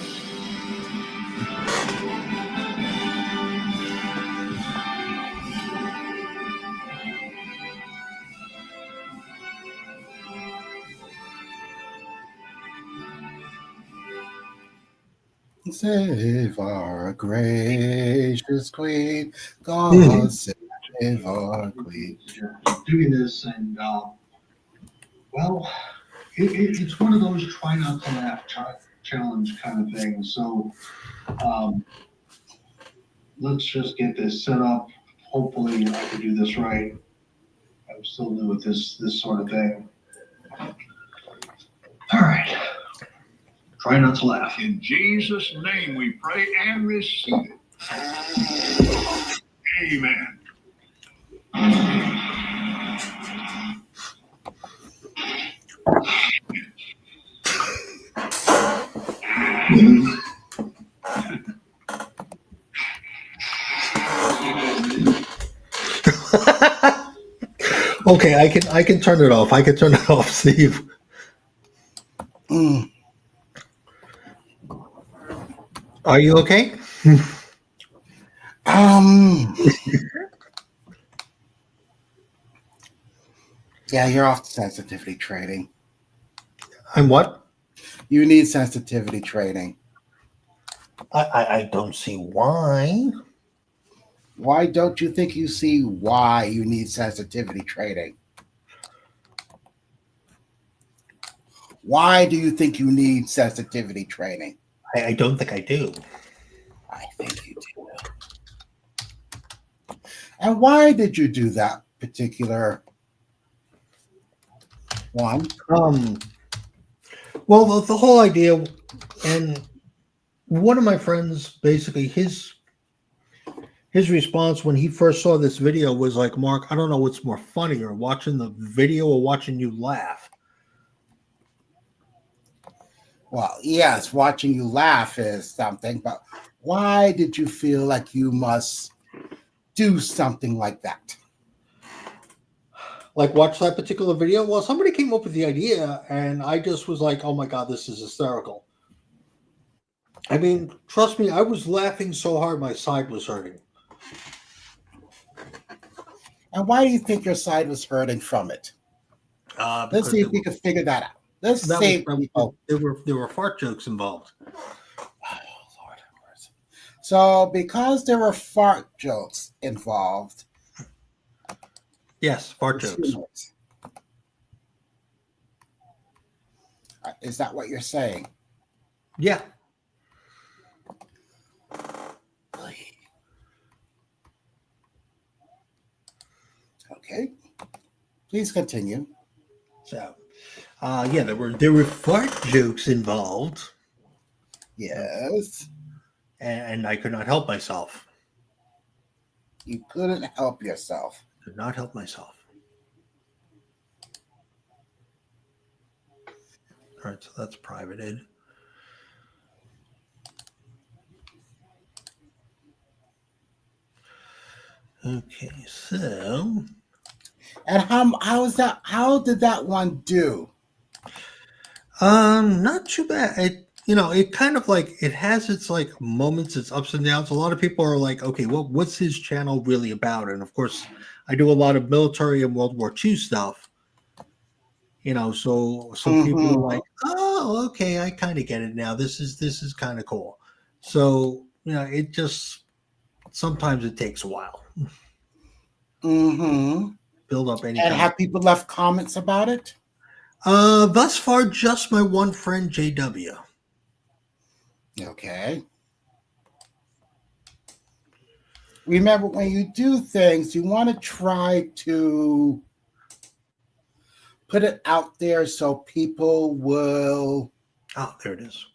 Save our gracious Queen, God save our Queen. Doing this, and well, it's one of those try not to laugh challenge kind of things. So let's just get this set up. Hopefully, I can do this right. I'm still new at this sort of thing. All right. Try not to laugh. In Jesus' name we pray and receive it. Amen. Okay, I can turn it off. I can turn it off, Steve. Mm. Are you okay? Yeah, you're off sensitivity training. I'm what? You need sensitivity training. I don't see why. Why don't you think you see why you need sensitivity training? Why do you think you need sensitivity training? I don't think I do. I think you do. And why did you do that particular one? Well, the whole idea, and one of my friends, basically, his response when he first saw this video was like, Mark, I don't know what's more funnier, watching the video or watching you laugh. Well, yes, watching you laugh is something, but why did you feel like you must do something like that? Like, watch that particular video. Well, somebody came up with the idea, and I just was like, oh my God, this is hysterical. I mean, trust me, I was laughing so hard my side was hurting. And why do you think your side was hurting from it? Let's Because see if we can figure that out. Let's save people. there were fart jokes involved. Oh, Lord have mercy. So, because there were fart jokes involved, Yes, fart jokes. Is that what you're saying? Yeah. Okay. Please continue. So, yeah, there were fart jokes involved, Yes. and I could not help myself. You couldn't help yourself. Could not help myself. All right, so that's privated. Okay, so And how did that one do? not too bad. It kind of like it has its like moments, its ups and downs. A lot of people are like, okay, well, what's his channel really about? And of course, I do a lot of military and World War II stuff. So some people are like, oh, okay, I kind of get it now. This is kind of cool. So, it just sometimes it takes a while. Mm-hmm. Build up any And kind have people left comments about it? thus far, just my one friend, JW. Okay. Remember, when you do things, you want to try to put it out there so people will. Oh, there it is.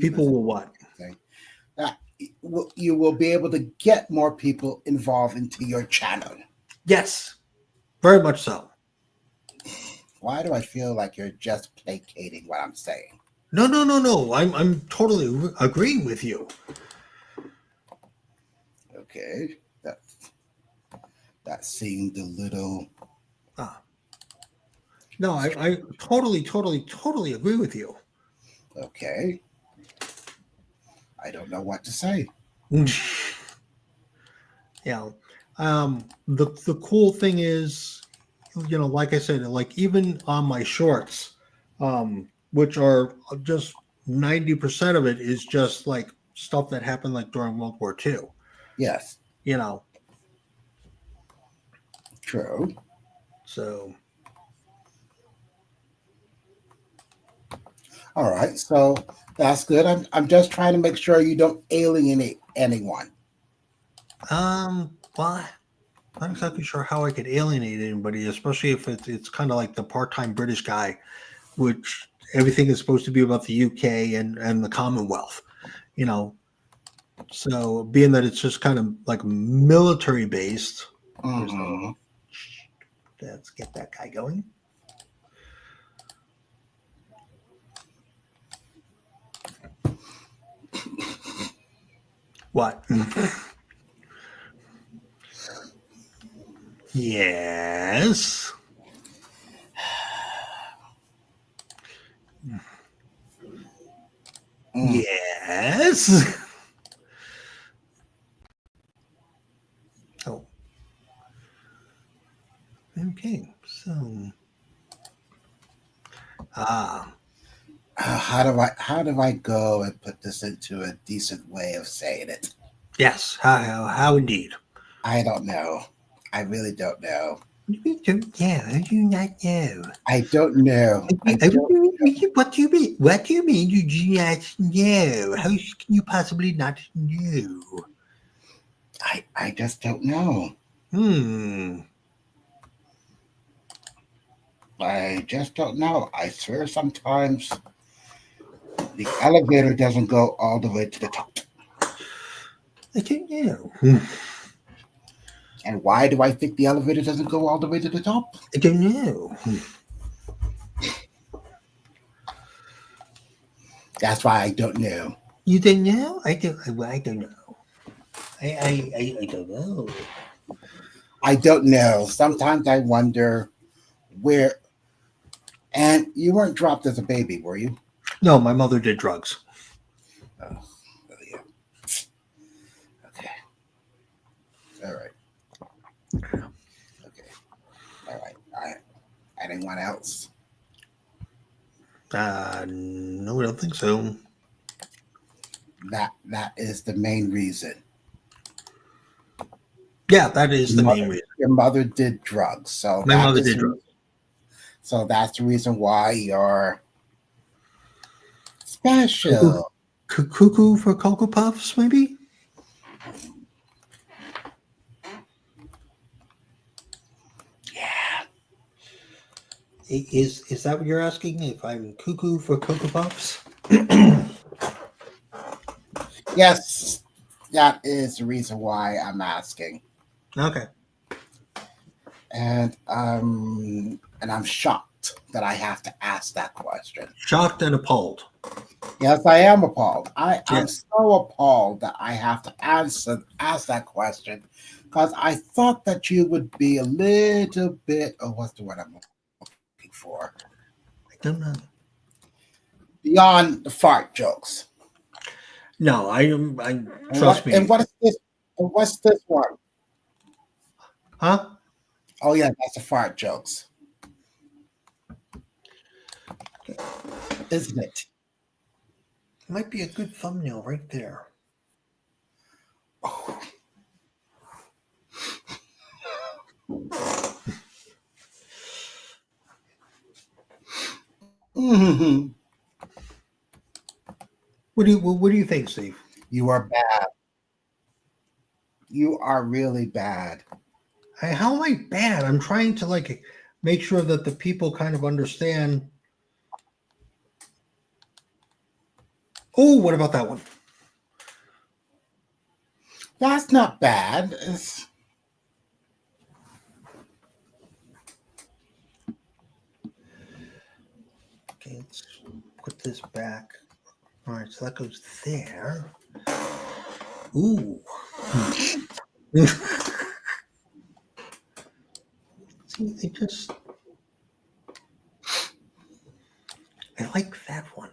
People will what? That you will be able to get more people involved into your channel. Yes, very much so. Why do I feel like you're just placating what I'm saying? No. I'm totally agreeing with you. Okay, that seemed a little. No, I totally agree with you. Okay, I don't know what to say. Yeah. The cool thing is, like I said, like even on my shorts, which are just 90% of it is just like stuff that happened like during World War II. Yes. True. So. All right. So that's good. I'm just trying to make sure you don't alienate anyone. Well, I'm not exactly sure how I could alienate anybody, especially if it's kind of like the part-time British guy, which everything is supposed to be about the UK and the Commonwealth, So being that it's just kind of like military based, let's get that guy going. What? Yes. Yes. Oh. Okay. So. How how do I go and put this into a decent way of saying it? Yes, how indeed. I don't know. I really don't know. You don't know. How do you not know? I don't know. I don't. What do you mean? What do you mean you do not know? How can you possibly not know? I just don't know. I just don't know. I swear sometimes the elevator doesn't go all the way to the top. I don't know. And why do I think the elevator doesn't go all the way to the top? I don't know. That's why I don't know. You don't know? I don't know. I don't know. I don't know. I don't know. Sometimes I wonder where. And you weren't dropped as a baby, were you? No, my mother did drugs. Oh, yeah. Okay. All right. Okay. All right. Anyone else? No, I don't think so. That is the main reason. Yeah, that is the main reason. Your mother did drugs, so My mother did drugs. So that's the reason why you're special. Cuckoo for Cocoa Puffs, maybe? Yeah. Is that what you're asking? If I'm cuckoo for Cocoa Puffs? Yes, that is the reason why I'm asking. Okay. And I'm shocked that I have to ask that question. Shocked and appalled. Yes, I am appalled. I'm Yes. so appalled that I have to ask that question because I thought that you would be a little bit. Oh, what's the word I'm looking for? I don't know. Beyond the fart jokes. No, I trust me. And what is this? And what's this one? Huh? Oh yeah, that's the fart jokes, isn't it? Might be a good thumbnail right there. Oh. Mm-hmm. What do you think, Steve? You are bad. You are really bad. How am I bad? I'm trying to make sure that the people kind of understand. Oh, what about that one? That's not bad. Okay, let's put this back. All right, so that goes there. Ooh. See, I like that one.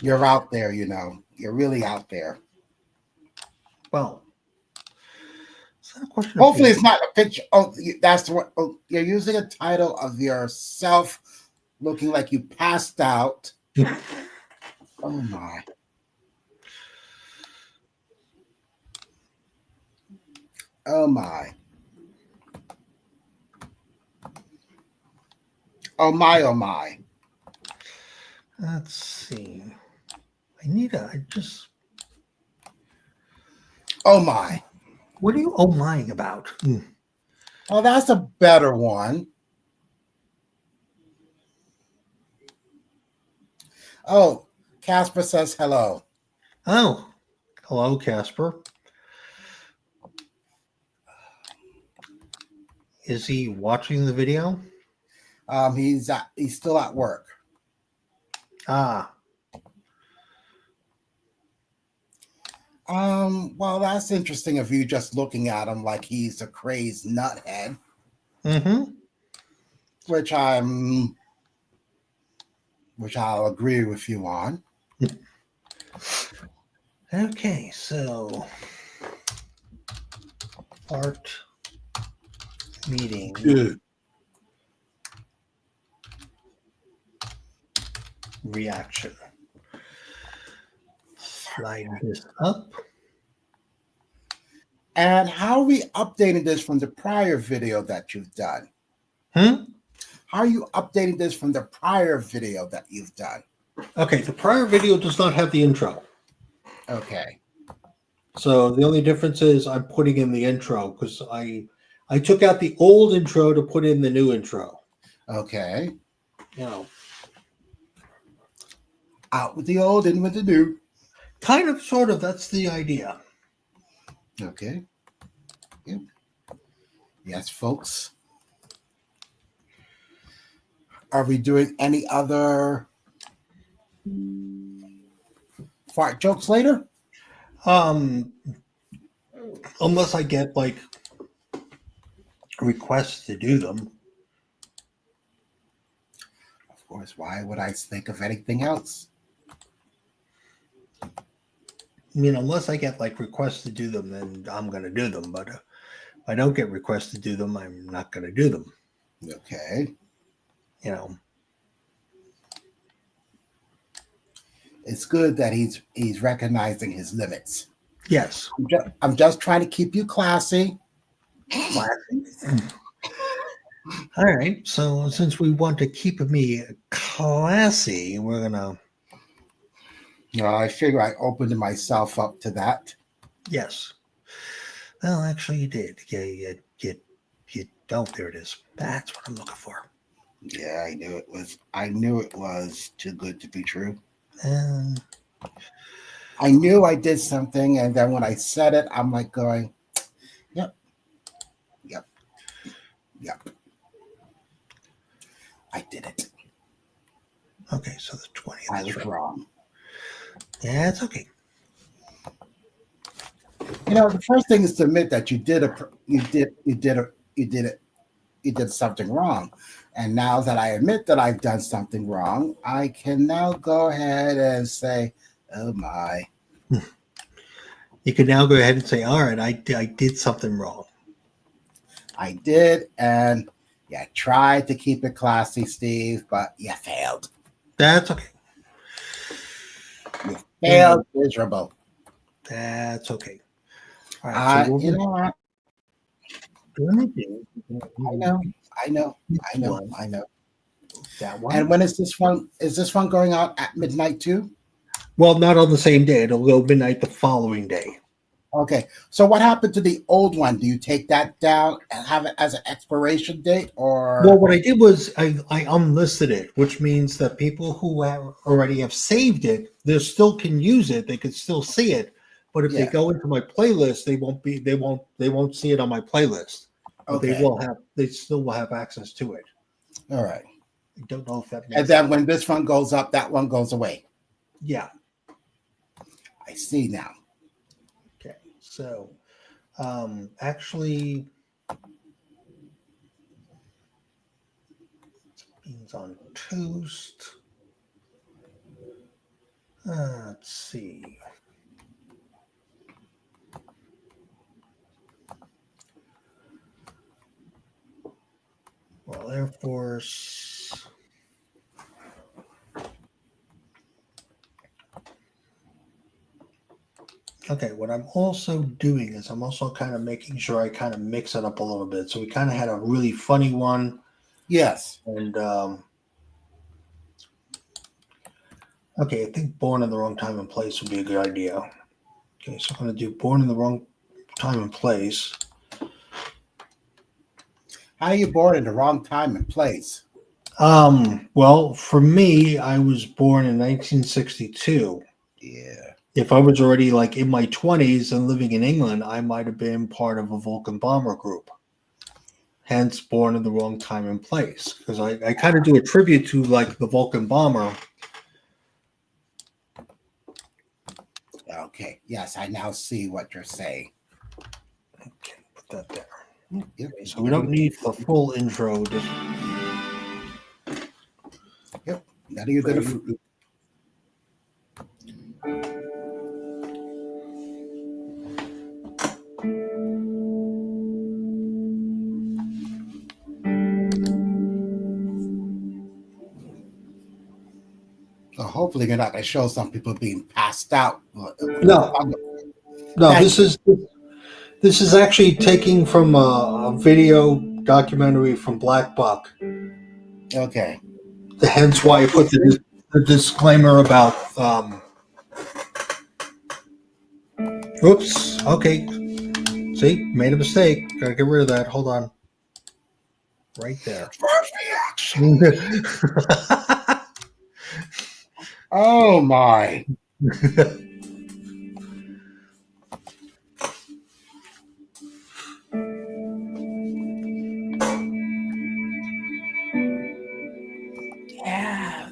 You're out there, You're really out there. Well, it's not a question. Hopefully, it's not a picture. Oh, that's what. Oh, you're using a title of yourself looking like you passed out. Oh my. Oh my. Oh my, oh my. Let's see. Oh my. What are you oh mying about? Oh, that's a better one. Oh, Casper says hello. Oh, hello, Casper. Is he watching the video? He's still at work. Ah. Well, that's interesting of you just looking at him like he's a crazed nuthead. Mm-hmm. Which I'm which I'll agree with you on. Okay, so art meeting Good. reaction. Slide this up. And how are we updating this from the prior video that you've done? Hmm? How are you updating this from the prior video that you've done? Okay, the prior video does not have the intro. Okay. So the only difference is I'm putting in the intro because I took out the old intro to put in the new intro. Okay. You know, Out with the old, in with the new. kind of, sort of. That's the idea. Okay. Yep. Yes, folks. Are we doing any other fart jokes later? Unless I get like requests to do them. Of course. Why would I think of anything else? I mean, unless I get like requests to do them, then I'm going to do them. But if I don't get requests to do them, I'm not going to do them. Okay. You know. It's good that he's recognizing his limits. Yes. I'm just trying to keep you classy. All right. So since we want to keep me classy, we're gonna. I figure I opened myself up to that. Yes. Well, actually, you did. You don't. There it is. That's what I'm looking for. Yeah, I knew it was too good to be true. I knew I did something, and then when I said it, I'm like going, yep. I did it. Okay, so the 20th. I was wrong. Yeah, it's okay. The first thing is to admit that you did something wrong. And now that I admit that I've done something wrong, I can now go ahead and say, oh my. You can now go ahead and say, all right, I did something wrong. I did, and you tried to keep it classy, Steve, but you failed. That's okay. You failed miserable. That's okay. All right, so you know what? I know. That one. And when is this one? Is this one going out at midnight too? Well, not on the same day. It'll go midnight the following day. Okay. So what happened to the old one? Do you take that down and have it as an expiration date, or? Well, what I did was I unlisted it, which means that people who already have saved it, they still can use it. They can still see it, but if they go into my playlist, they won't see it on my playlist. But Okay. They still will have access to it. All right. I don't know if that makes And then sense. when this one goes up, that one goes away. Yeah. I see now. Okay. So, actually, beans on toast. Let's see. Well, Air Force. Okay, what I'm also doing is I'm also kind of making sure I kind of mix it up a little bit. So we kind of had a really funny one. Yes. And okay, I think Born in the Wrong Time and Place would be a good idea. Okay, so I'm going to do Born in the Wrong Time and Place. How are you born in the wrong time and place? Well, for me, I was born in 1962. Yeah. If I was already like in my 20s and living in England, I might have been part of a Vulcan bomber group. Hence, Born in the Wrong Time and Place. Because I kind of do a tribute to like the Vulcan bomber. Okay. Yes, I now see what you're saying. Okay, put that there. Yep. Okay, so we don't need the full intro. Yep. Gotta use the Fruit Loop. So hopefully you're not going to show some people being passed out. No, no. Thank This is actually taking from a video documentary from Black Buck. Okay. Hence why I put the disclaimer about. Oops. Okay. See, made a mistake. Gotta get rid of that. Hold on. Right there. Oh my. Yeah.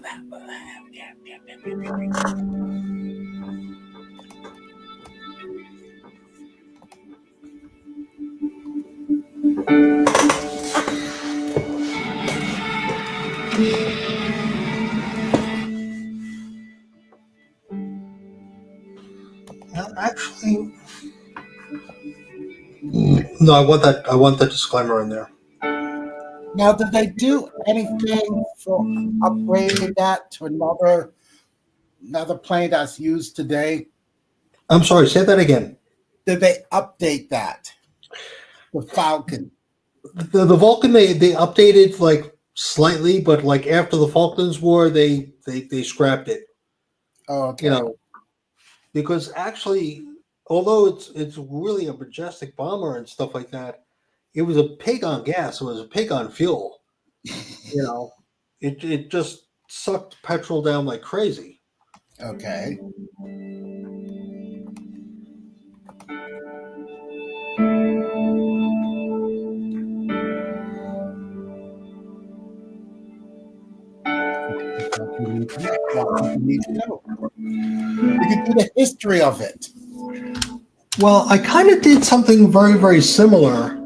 Actually, no. I want that. I want that disclaimer in there. Now, did they do anything for upgrading that to another plane that's used today? I'm sorry. Say that again. Did they update that? The Falcon. The Vulcan they updated like slightly, but like after the Falklands War, they scrapped it. Oh, okay. You know, because actually, although it's really a majestic bomber and stuff like that, it was a pig on gas. It was a pig on fuel. You know, it just sucked petrol down like crazy. Okay. You need to know. You can do the history of it. Well, I kind of did something very similar,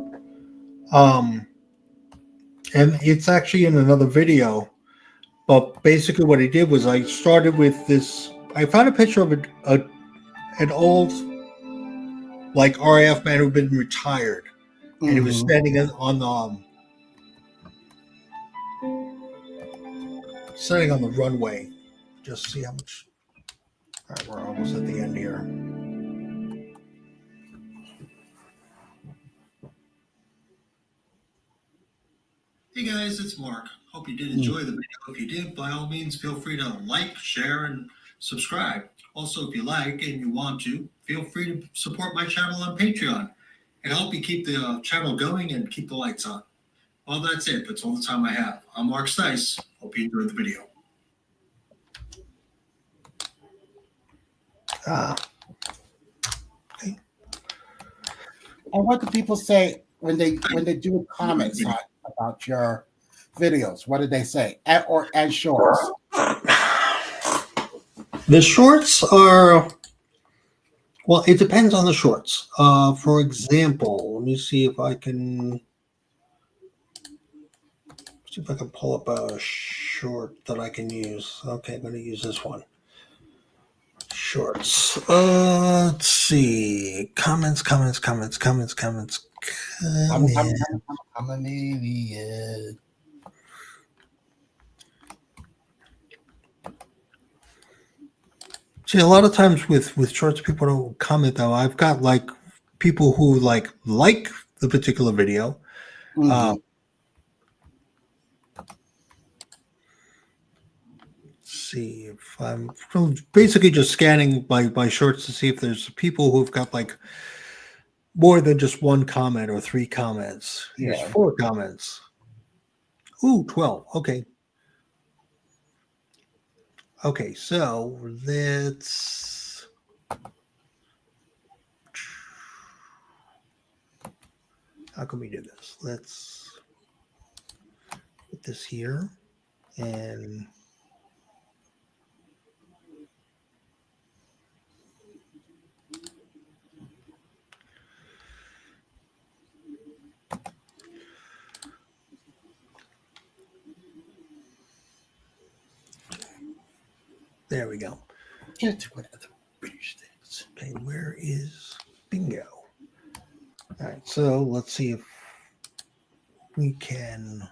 and it's actually in another video. But basically, what I did was I started with this. I found a picture of an old like RAF man who'd been retired, and he was standing on the runway. Just see how much. All right, we're almost at the end here. Hey guys, it's Mark. Hope you did enjoy the video. If you did, by all means, feel free to like, share, and subscribe. Also, if you like and you want to, feel free to support my channel on Patreon and help me keep the channel going and keep the lights on. Well, that's it. That's all the time I have. I'm Mark Stice. Hope you enjoyed the video. Okay. And what do people say when they do comments about your videos? What did they say? And shorts. The shorts are, well, it depends on the shorts. For example, let me see if I can pull up a short that I can use. Okay, I'm going to use this one. Shorts. Let's see. Comments. I'm an idiot. See, a lot of times with shorts, people don't comment though. I've got like people who like the particular video. See if I'm basically just scanning my shorts to see if there's people who've got like more than just one comment or 3 comments. Here's 4 comments. Ooh, 12. Okay. Okay, so let's how can we do this? Let's put this here and There we go. Get one of the British things. Okay, where is bingo? All right, so let's see if we can.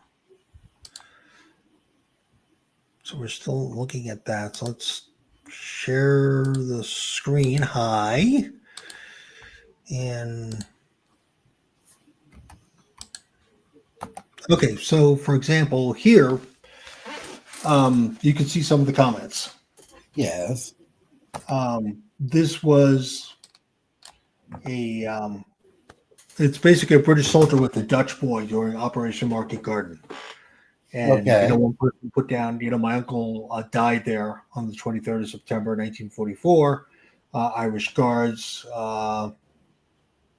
So we're still looking at that. So let's share the screen. Hi. And okay, so for example, here, you can see some of the comments. Yes. This was it's basically a British soldier with a Dutch boy during Operation Market Garden. And Okay. one person put down, my uncle died there on the 23rd of September, 1944. Irish Guards,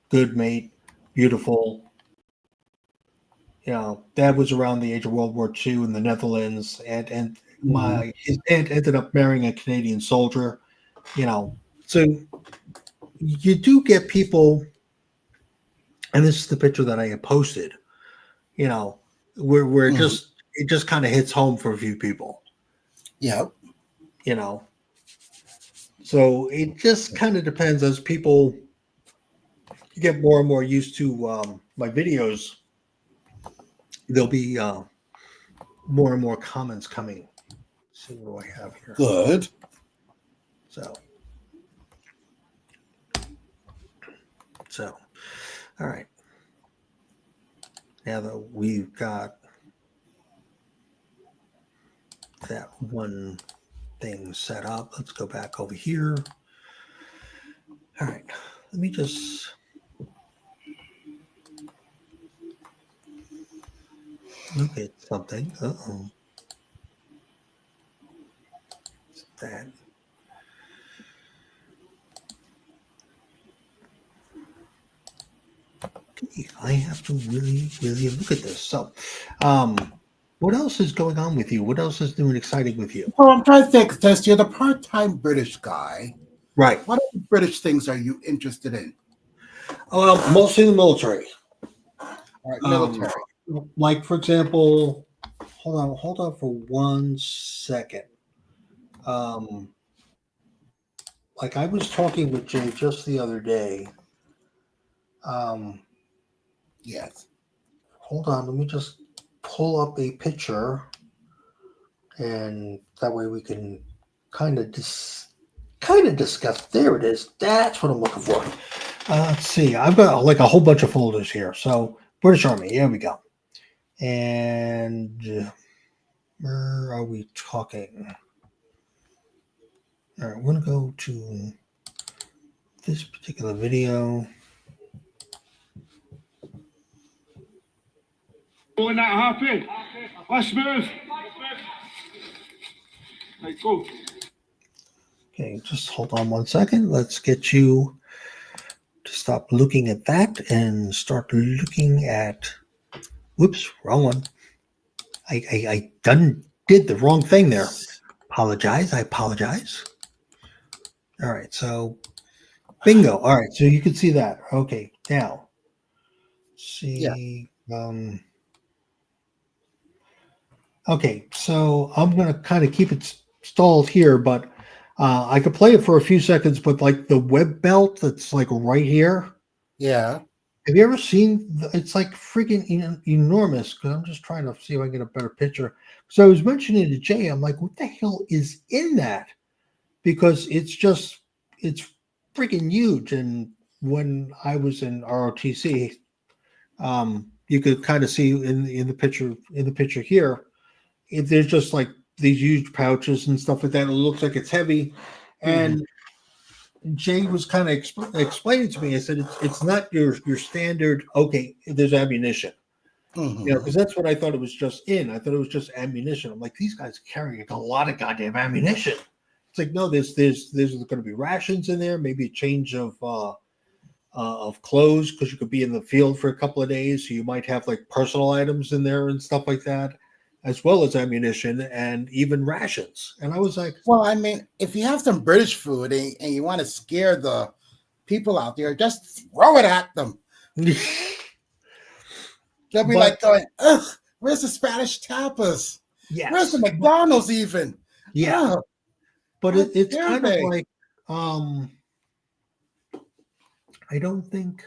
good mate, beautiful. Dad was around the age of World War II in the Netherlands, and his aunt ended up marrying a Canadian soldier. So you do get people, and this is the picture that I had posted. Where it just kind of hits home for a few people. Yep. So it just kind of depends as people get more and more used to my videos. There'll be more and more comments coming. Let's see, what do I have here? Good. So, all right. Now that we've got that one thing set up, let's go back over here. All right. Let me just look at something. Uh-oh. What's that? Okay, I have to really, really look at this. So, what else is going on with you? What else is new and exciting with you? Well, I'm trying to think, Tess, you're the part-time British guy. Right. What other British things are you interested in? Well, mostly the military. All right, military. Like, for example, hold on for 1 second. Like I was talking with Jay just the other day. Yes. Hold on, let me just pull up a picture, and that way we can kind of discuss. There it is. That's what I'm looking for. Let's see. I've got like a whole bunch of folders here. So British Army. Here we go. And where are we talking? All right, I'm going to go to this particular video. Going that happy. Let's move. Right, go. Okay, just hold on 1 second. Let's get you to stop looking at that and start looking at. Whoops, wrong one. I did the wrong thing there. I apologize. All right, so bingo. All right, so you can see that. Okay, now see. Yeah. Okay, so I'm gonna kind of keep it stalled here, but I could play it for a few seconds. But like the web belt that's like right here. Yeah. Have you ever seen? It's like freaking enormous. Because I'm just trying to see if I can get a better picture. So I was mentioning to Jay, I'm like, what the hell is in that? Because it's freaking huge. And when I was in ROTC, you could kind of see in the picture here, if there's just like these huge pouches and stuff like that. It looks like it's heavy, and Jay was kind of explaining to me. I said it's not your standard. Okay, there's ammunition. Because that's what I thought it was just in. I thought it was just ammunition. I'm like, these guys are carrying a lot of goddamn ammunition. It's like, no, there's going to be rations in there, maybe a change of clothes because you could be in the field for a couple of days, so you might have like personal items in there and stuff like that, as well as ammunition and even rations. And I was like, well, I mean, if you have some British food and you want to scare the people out there, just throw it at them. They'll be like going, ugh, where's the Spanish tapas? yes. Where's the McDonald's even? Yeah. Ugh. but How it's dare kind of they? like I don't think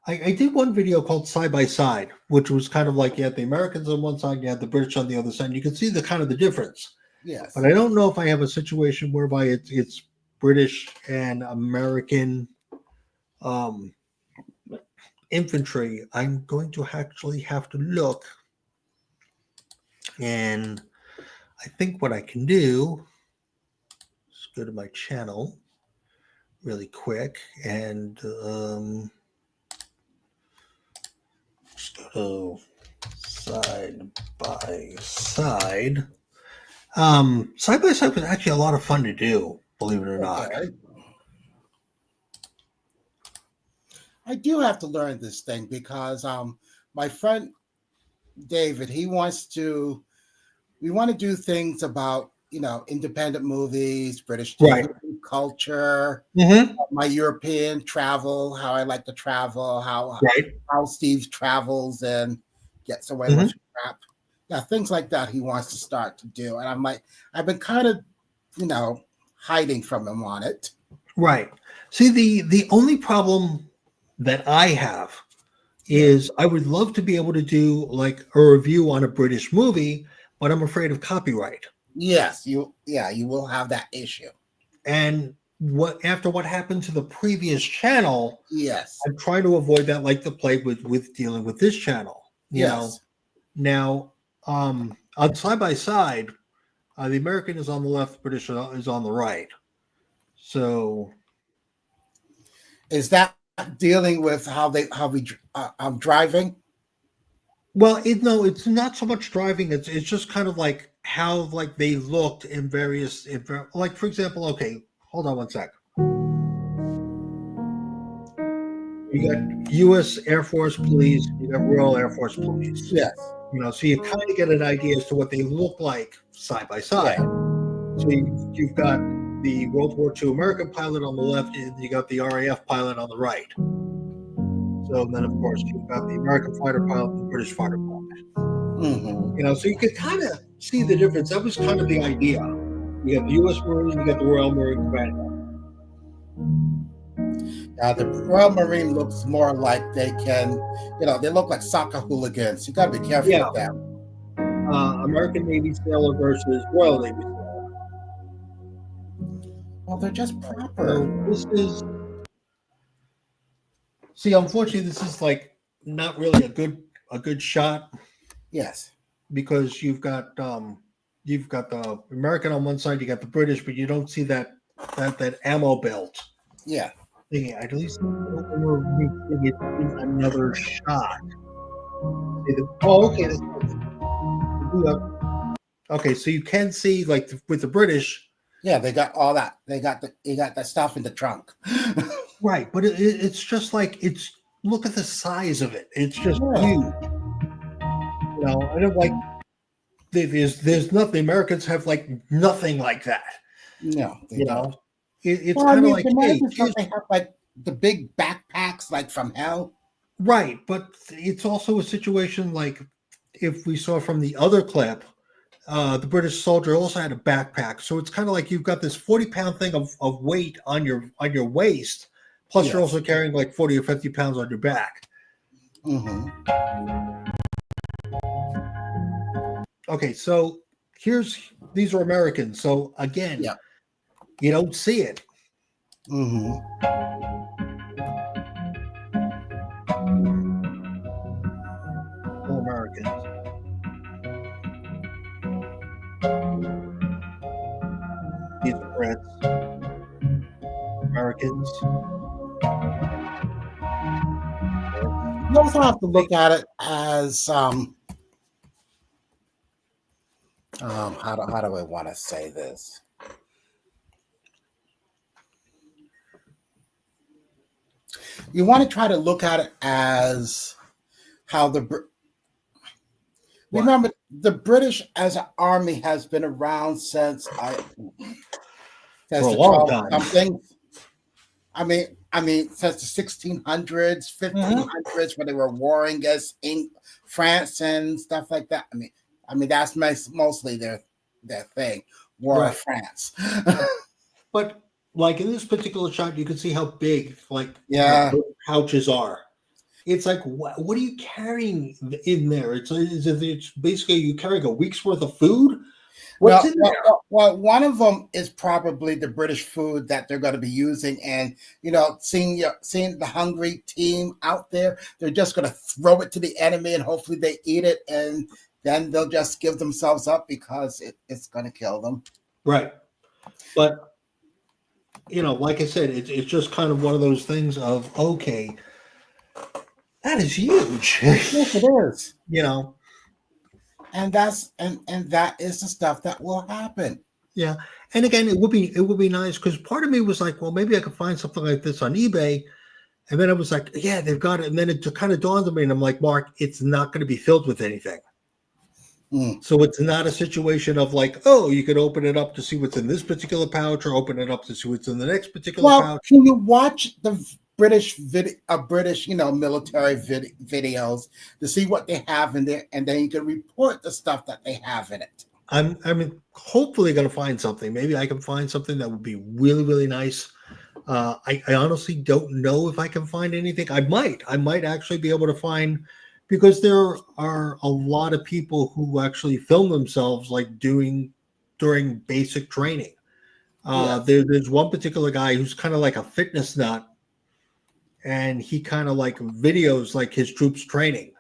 I did one video called Side by Side, which was kind of like you had the Americans on one side, you had the British on the other side. You can see the kind of the difference. But Yes. I don't know if I have a situation whereby it's British and American um, infantry. I'm going to actually have to look, and I think what I can do is go to my channel really quick and just go to side by side. Side by side was actually a lot of fun to do, believe it or not. Okay. I do have to learn this thing because my friend David, we want to do things about, independent movies, British Right. TV culture, Mm-hmm. my European travel, how I like to travel, Right. how Steve travels and gets away Mm-hmm. with crap. Yeah, things like that he wants to start to do. And I've been kind of, hiding from him on it. Right. See, the only problem that I have is I would love to be able to do like a review on a British movie, but I'm afraid of copyright. Yes, you will have that issue. And after what happened to the previous channel, Yes. I'm trying to avoid that, like the plague with dealing with this channel. You know, now on Side by Side, the American is on the left, British is on the right. So Is that dealing with I'm driving? well, no, it's not so much driving. It's just kind of like how like they looked in various, like for example. Okay, hold on one sec. You got U.S. Air Force Police, you got Royal Air Force Police. Yes. So you kind of get an idea as to what they look like side by side. Yeah. So you've got the World War II American pilot on the left, and you got the RAF pilot on the right. So then, of course, you've got the American fighter pilot and the British fighter pilot. Mm-hmm. So you could kind of see the difference. That was kind of the idea. You got the U.S. Marine, you got the Royal Marine Command. The Royal Marine looks more like they look like soccer hooligans. You got to be careful with them. American Navy sailor versus Royal Navy sailor. Well, they're just proper. So this is. See, unfortunately, this is like not really a good shot. Yes. Because you've got the American on one side, you got the British, but you don't see that ammo belt. Yeah. Thingy. At least it in another shot. Oh, okay. Okay, so you can see like with the British. Yeah, they got all that. They got that stuff in the trunk. Right, but it's just like look at the size of it. It's just huge. I don't like there's nothing. Americans have like nothing like that. No, it's kind of like they have like the big backpacks like from hell. Right, but it's also a situation like if we saw from the other clip, the British soldier also had a backpack. So it's kind of like you've got this 40-pound thing of weight on your waist, plus you're also carrying like 40 or 50 pounds on your back. Mm-hmm. Okay, so these are Americans. So again, you don't see it. Mm-hmm. All Americans. These are Brits. Americans. You also have to look at it as how do I want to say this? You want to try to look at it as how remember the British as an army has been around since for a long time. Something. I mean, since the 1600s, 1500s, when they were warring against France and stuff like that. I mean, that's mostly their thing. War Right. of France. But like in this particular shot, you can see how big like Yeah. the pouches are. It's like what are you carrying in there? It's basically you carrying a week's worth of food. What's Well, in well, there? well, well, one of them is probably the British food that they're going to be using, and seeing the hungry team out there, they're just going to throw it to the enemy, and hopefully they eat it, and then they'll just give themselves up because it's going to kill them. Right. But like I said, it's just kind of one of those things of okay, that is huge. Yes, it is, you know, and that is the stuff that will happen. yeah. And again, it would be nice because part of me was like, well, maybe I could find something like this on eBay. And then I was like, yeah, they've got it. And then it kind of dawned on me, and I'm like, Mark, it's not going to be filled with anything. Mm. So it's not a situation of like, oh, you could open it up to see what's in this particular pouch, or open it up to see what's in the next particular Well, pouch. can you watch the British military videos to see what they have in there, and then you can report the stuff that they have in it. I'm hopefully going to find something. Maybe I can find something that would be really, really nice. I honestly don't know if I can find anything. I might actually be able to find, because there are a lot of people who actually film themselves like during basic training. Yeah. There's one particular guy who's kind of like a fitness nut, and he kind of like videos like his troops training.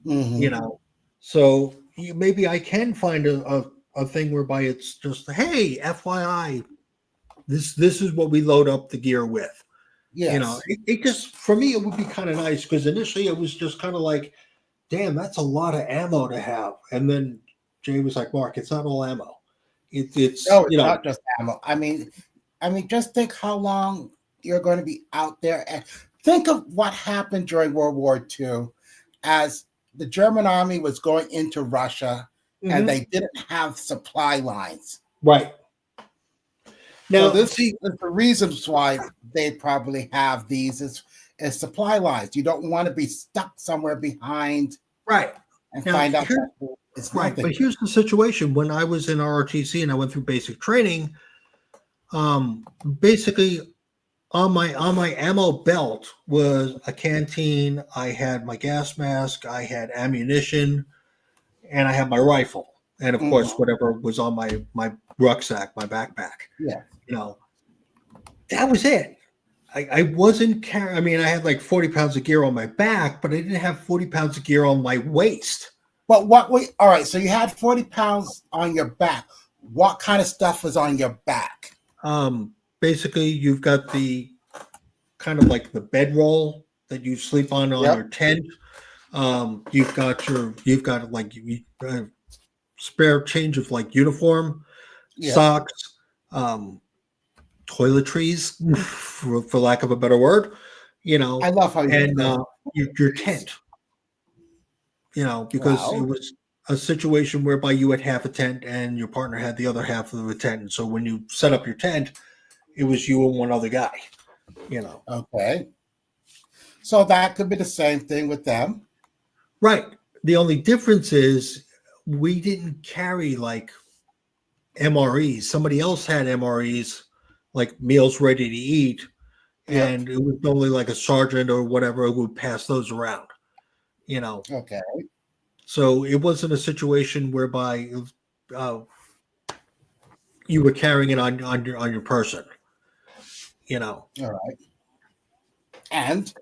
Mhm. So maybe I can find a thing whereby it's just, hey, FYI, this is what we load up the gear with. Yes. It just, for me, it would be kind of nice, because initially it was just kind of like, damn, that's a lot of ammo to have. And then Jay was like, Mark, it's not all ammo. It's No, it's not just ammo. I mean, just think how long you're going to be out there, and think of what happened during World War II, as the German army was going into Russia, and Mhm. they didn't have supply lines. Right. Now, So this is the reasons why they probably have these as supply lines. You don't want to be stuck somewhere behind right. and Now, find out here- that it's Right. nothing. But here's the situation. When I was in ROTC and I went through basic training, basically on my ammo belt was a canteen. I had my gas mask, I had ammunition, and I had my rifle. And of course, whatever was on my rucksack, my backpack. Yeah. That was it. I wasn't carrying, I mean, I had like 40 pounds of gear on my back, but I didn't have 40 pounds of gear on my waist. But all right, so you had 40 pounds on your back. What kind of stuff was on your back? Basically, you've got the kind of like the bedroll that you sleep on Yep. your tent. You've got like spare change of like uniform, Yeah. socks, toiletries, for lack of a better word, I love how you and do your tent, because Wow. it was a situation whereby you had half a tent and your partner had the other half of the tent. And so when you set up your tent, it was you and one other guy, Okay. So that could be the same thing with them. Right. The only difference is we didn't carry like MREs. Somebody else had MREs, like meals ready to eat. Yep. And it was only like a sergeant or whatever who would pass those around, Okay. So it wasn't a situation whereby you were carrying it on your person, All right. And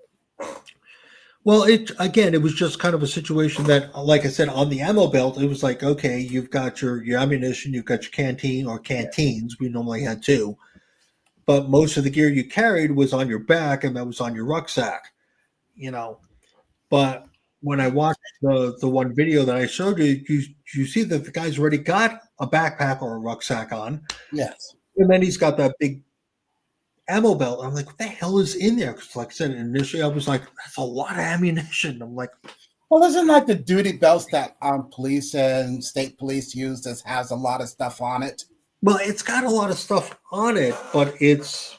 Well, it was just kind of a situation that, like I said, on the ammo belt, it was like, okay, you've got your ammunition, you've got your canteen or canteens. We normally had two, but most of the gear you carried was on your back, and that was on your rucksack, But when I watched the one video that I showed you, you see that the guy's already got a backpack or a rucksack on, yes. and then he's got that big ammo belt. I'm like, what the hell is in there? Because, like I said, initially I was like, that's a lot of ammunition. I'm like, Well, isn't like the duty belts that police and state police use that has a lot of stuff on it? well, it's got a lot of stuff on it, but it's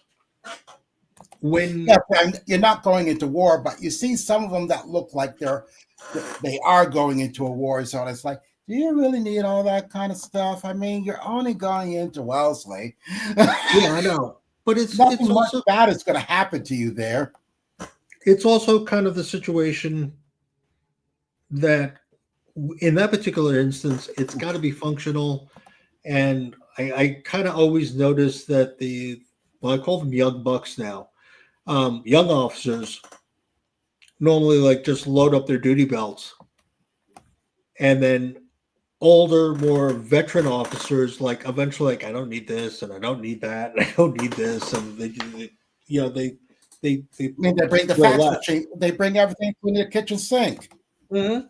when Yeah, and you're not going into war, but you see some of them that look like they are going into a war zone. It's like, Do you really need all that kind of stuff? I mean, you're only going into Wellesley. Yeah, I know. But it's Nothing much also bad is going to happen to you there. kind of the situation that in that particular instance, it's got to be functional. And I kind of always notice that I call them young bucks now, young officers normally like just load up their duty belts, and then older, more veteran officers like eventually like I don't need this and I don't need that and I don't need this, and they you know they I mean, they bring the wear fax less. machine. They bring everything to the kitchen sink. Mhm.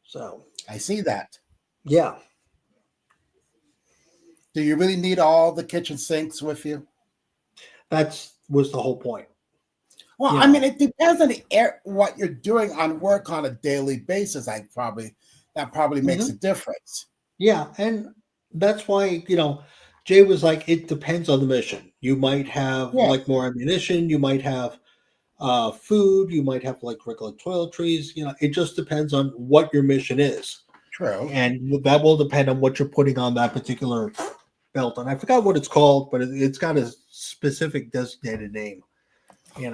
So I see that. yeah, Do you really need all the kitchen sinks with you? that's was the whole point. Well, Yeah. I mean, it depends on what you're doing on work on a daily basis. That probably makes Mhm. a difference. Yeah, and that's why, Jay was like, it depends on the mission. You might have Yeah, like more ammunition, you might have food, you might have like regular toiletries, it just depends on what your mission is. true. And that will depend on what you're putting on that particular belt. And I forgot what it's called, but it's got a specific designated name.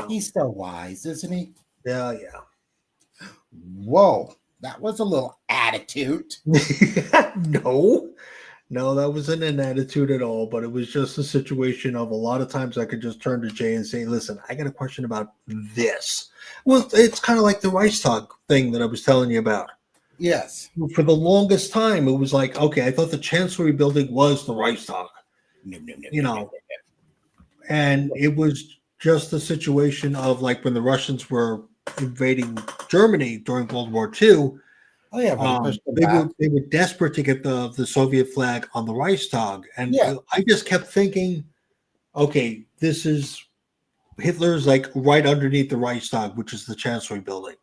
He's so wise, isn't he? Yeah, yeah. Whoa, that was a little attitude. No, that wasn't an attitude at all, but it was just a situation of a lot of times I could just turn to Jay and say, listen, I got a question about this. Well, it's kind of like the Reichstag thing that I was telling you about. Yes. For the longest time, it was like, okay, I thought the Chancellery building was the Reichstag, No. and it was just a situation of like when the Russians were invading Germany during World War II. Oh yeah, but he pushed them back. They were desperate to get the Soviet flag on the Reichstag, and Yeah. I just kept thinking, okay, this is Hitler's like right underneath the Reichstag, which is the Chancellery building,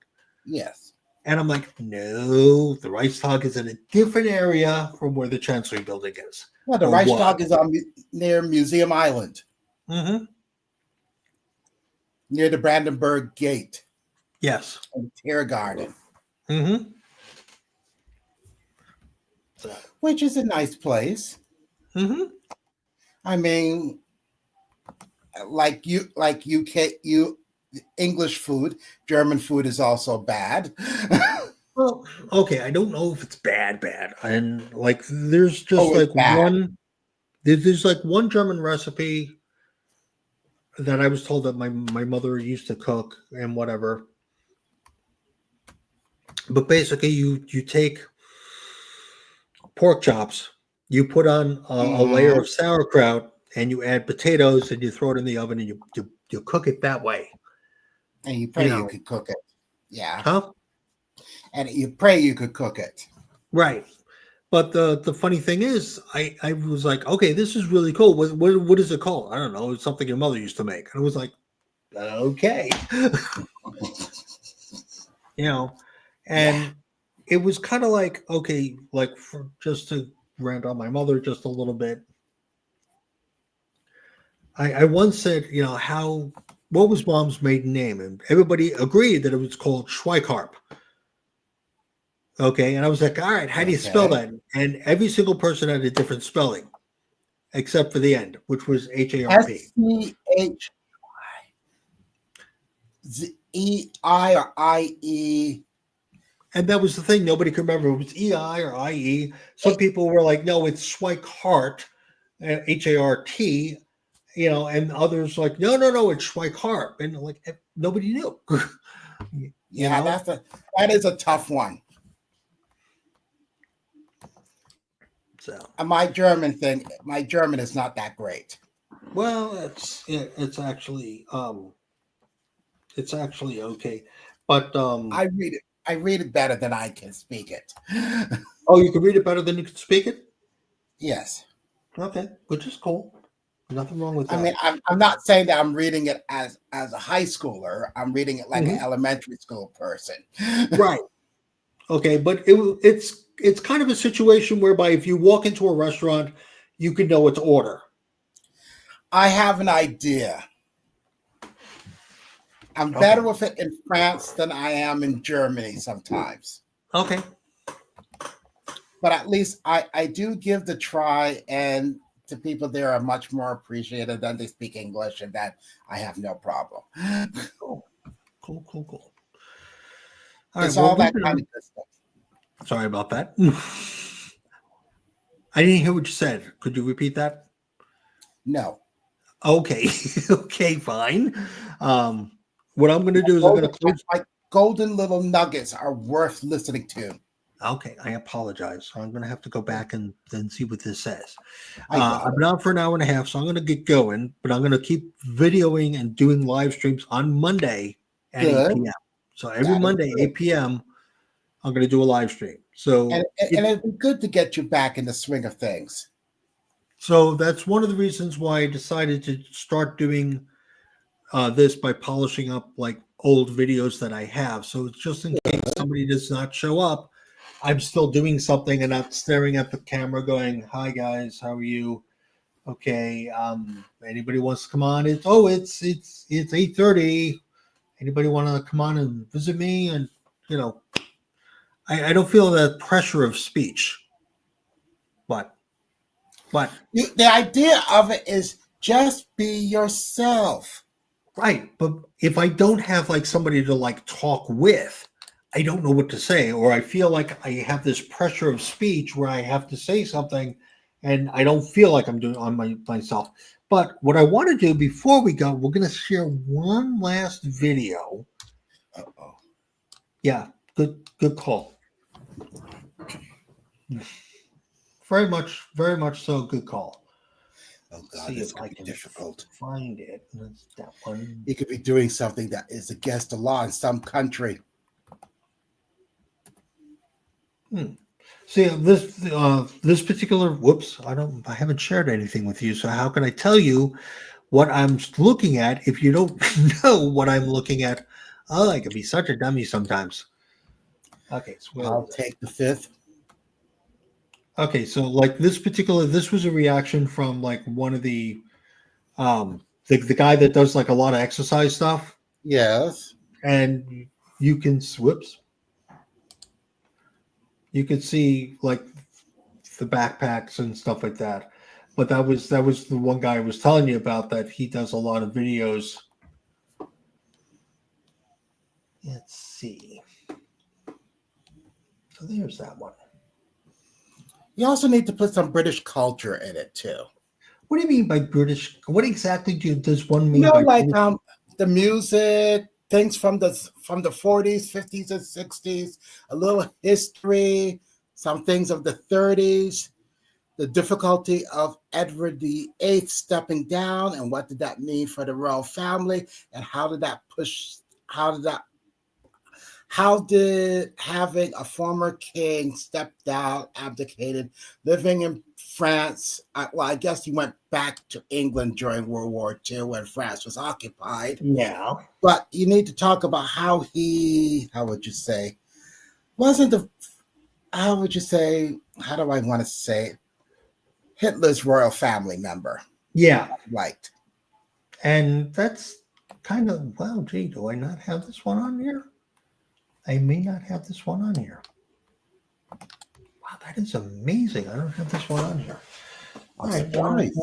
Yes. and I'm like, no, the Reichstag is in a different area from where the Chancellery building is. Well, the Or Reichstag is near Museum Island, Mm-hmm. near the Brandenburg Gate Yes. and Tiergarten, Mm-hmm. So, which is a nice place. mm-hmm. I mean, like English food, German food is also bad. Well, okay, I don't know if it's bad, and like there's just Oh, it's like bad. there's like one German recipe that I was told that my mother used to cook and whatever. But basically, you take pork chops, you put on a layer of sauerkraut, and you add potatoes, and you throw it in the oven, and you cook it that way. And you pray You you know. could cook it. Yeah. Huh? And you pray you could cook it. Right. But the funny thing is, I was like, okay, this is really cool. What is it called? I don't know. It's something your mother used to make. And I was like, okay. And it was kind of like, okay, like just to rant on my mother just a little bit. I once said, what was mom's maiden name? And everybody agreed that it was called Schweikharp. Okay. And I was like, all right, how do you spell that? And every single person had a different spelling, except for the end, which was HARP. SCHEI or IE. And that was the thing. Nobody could remember. It was EI or IE. Some people were like, no, it's Schweikhardt, HART, and others like, no, it's Schweikharp. And like, nobody knew. That is a tough one. So My German is not that great. well, it's actually okay. But I read it better than I can speak it. oh, you can read it better than you can speak it? Yes. Okay, which is cool. Nothing wrong with that. I mean, I'm not saying that I'm reading it as a high schooler. I'm reading it like an elementary school person. Right. Okay, but it's kind of a situation whereby if you walk into a restaurant, you can know what to order. I have an idea. I'm Okay. better with it in France than I am in Germany sometimes. Okay. But at least I do give the try, and the people there are much more appreciative than they speak English, and that I have no problem. Cool. Cool. All It's right. Well, all that kind of good stuff. sorry about that. I didn't hear what you said. Could you repeat that? No. Okay. Okay, fine. What I'm going to do is I'm going to close. Like golden little nuggets are worth listening to. Okay, I apologize. So I'm going to have to go back and see what this says. I got I've been on for an hour and a half, so I'm going to get going, but I'm going to keep videoing and doing live streams on Monday at Good. 8 p.m. So every That is Monday, good. 8 p.m., I'm going to do a live stream. So, And it'd be good to get you back in the swing of things. so that's one of the reasons why I decided to start doing this by polishing up like old videos that I have. So it's just in case somebody does not show up, I'm still doing something and not staring at the camera going, "Hi guys, how are you? Okay, anybody wants to come on? It's 8:30. Anybody want to come on and visit me?" And you know, I don't feel that pressure of speech. But The idea of it is just be yourself. right, but if I don't have like somebody to like talk with, I don't know what to say, or I feel like I have this pressure of speech where I have to say something, and I don't feel like I'm doing on myself. But what I want to do before we go, we're going to share one last video. Uh-oh. Yeah, good call. Very much so. Good call. Oh God, See this if I could be can difficult. find it. That's that one. You could be doing something that is against the law in some country. See this particular. Whoops! I haven't shared anything with you. So how can I tell you what I'm looking at if you don't know what I'm looking at? Oh, I can be such a dummy sometimes. Okay, so where I'll is it? take the fifth. Okay, so like this was a reaction from like one of the the guy that does like a lot of exercise stuff, Yes. and you can whoops. You could see like the backpacks and stuff like that. But that was the one guy I was telling you about that he does a lot of videos. Let's see. So there's that one. You also need to put some British culture in it too. What do you mean by British? What exactly does one mean by Like British? the music, things from the 40s, 50s, and 60s, a little history, some things of the 30s, the difficulty of Edward VIII stepping down, and what did that mean for the royal family, and how did having a former king step down, abdicated, living in France? I guess he went back to England during World War II when France was occupied. Yeah. But you need to talk about how would you say, how do I want to say it? Hitler's royal family member. Yeah. Right. And that's kind of, well, gee, do I not have this one on here? I may not have this one on here. Wow, that is amazing. I don't have this one on here. All right. Surprised.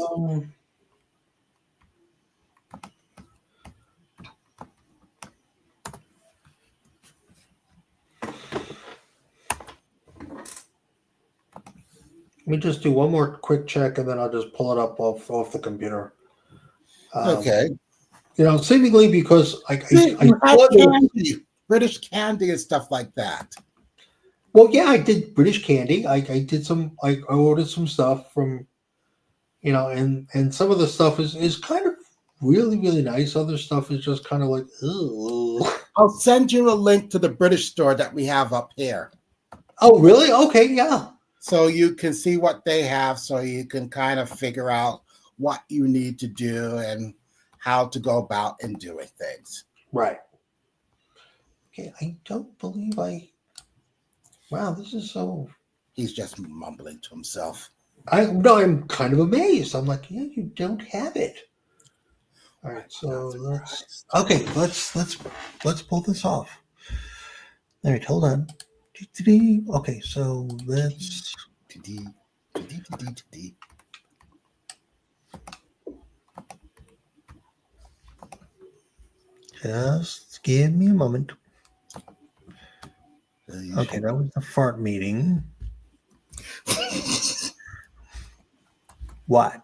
Let me just do one more quick check, and then I'll just pull it up off the computer. Okay. Seemingly because I You had thought it- candy, British candy and stuff like that. well, yeah, I did British candy. I did some. I ordered some stuff from, and some of the stuff is kind of really really nice. Other stuff is just kind of like, ugh. I'll send you a link to the British store that we have up here, Oh, really? Okay, yeah. so you can see what they have, so you can kind of figure out what you need to do and how to go about in doing things. Right. Okay, I don't believe wow, this is so. He's just mumbling to himself. I'm kind of amazed. I'm like, yeah, you don't have it. All right, so Not let's surprised. okay. Let's pull this off. All right, hold on. Okay, so let's Tiddy, tiddy, tiddy, tiddy. just give me a moment. You Okay, should- that was the fart meeting. What?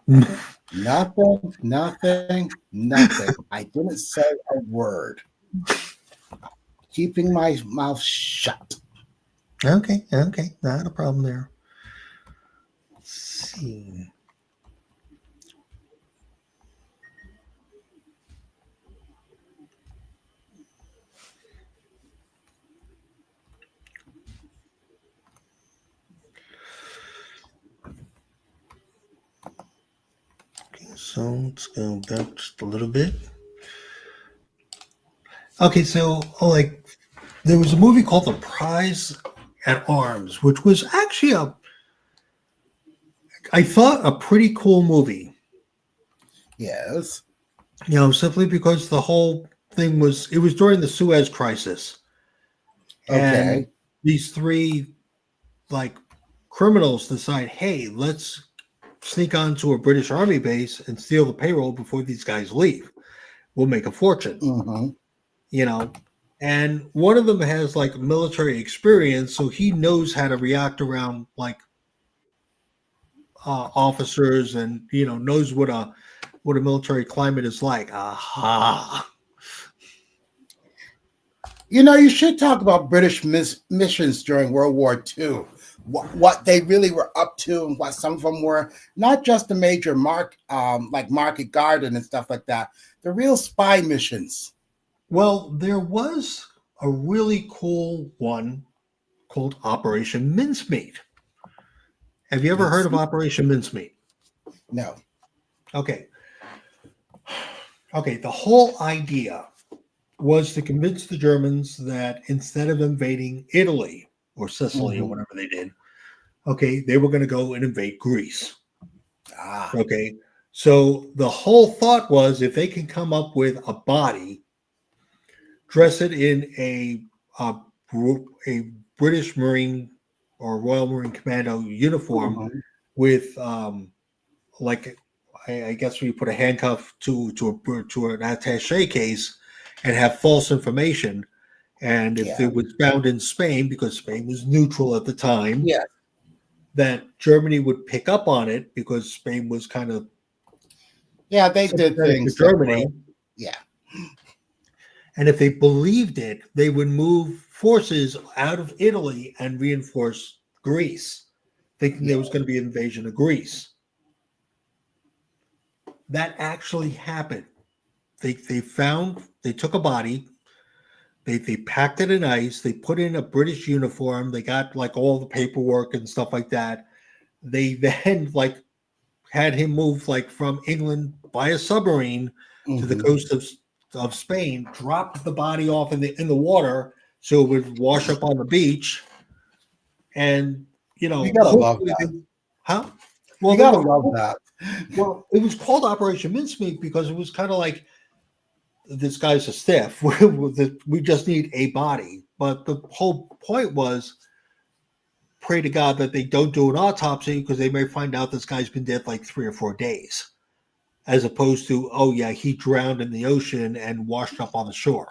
Nothing, nothing, nothing. I didn't say a word. Keeping my mouth shut. Okay, not a problem there. Let's see. Okay, so let's go back just a little bit. Okay, so like there was a movie called The Prize at Arms, which was actually I thought a pretty cool movie. Yes. Simply because the whole thing it was during the Suez Crisis, and Okay. these three like criminals decide, hey, let's sneak onto a British Army base and steal the payroll before these guys leave. We'll make a fortune, Mm-hmm. you know. And one of them has like military experience, so he knows how to react around like officers, and knows what a military climate is like. Aha. You should talk about British missions during World War II. What they really were up to, and what some of them were. Not just the major like Market Garden and stuff like that. The real spy missions. Well, there was a really cool one called Operation Mincemeat. Have you ever heard of Operation Mincemeat? No. Okay. Okay. The whole idea was to convince the Germans that instead of invading Italy or Sicily or Mm-hmm. whatever they did, okay, they were going to go and invade Greece. Ah. Okay. So the whole thought was if they can come up with a body, dress it in a British Marine or Royal Marine Commando uniform Mm-hmm. with like I guess we put a handcuff to an attaché case and have false information. And if Yeah. it was found in Spain, because Spain was neutral at the time, Yeah. that Germany would pick up on it because Spain was kind of Yeah. They did sympathetic to things that were. Germany. Yeah. And if they believed it, they would move forces out of Italy and reinforce Greece, thinking there Yeah. was going to be an invasion of Greece. That actually happened. They took a body, they packed it in ice, they put in a British uniform, they got like all the paperwork and stuff like that. They then like had him move like from England by a submarine to the Mm-hmm. coast of Spain, dropped the body off in the water so it would wash up on the beach, and You gotta love hopefully that. huh? You Well, gotta love that. well, it was called Operation Mincemeat because it was kind of like this guy's a stiff. We just need a body, but the whole point was pray to God that they don't do an autopsy because they may find out this guy's been dead like 3 or 4 days, as opposed to, oh yeah, he drowned in the ocean and washed up on the shore.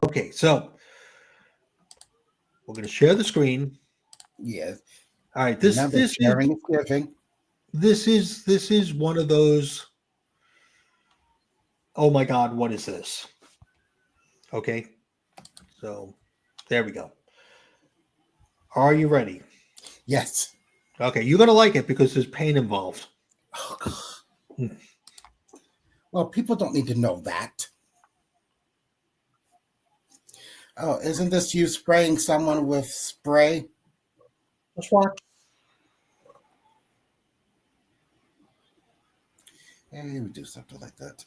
Okay, so we're going to share the screen. Yes. All right, Remember, sharing is giving. this is one of those. Oh my God, what is this? Okay, so there we go. Are you ready? Yes. Okay, you're going to like it because there's pain involved. Oh, God. Well, people don't need to know that. Oh, isn't this you spraying someone with spray? Let's watch. Yeah, you would do something like that.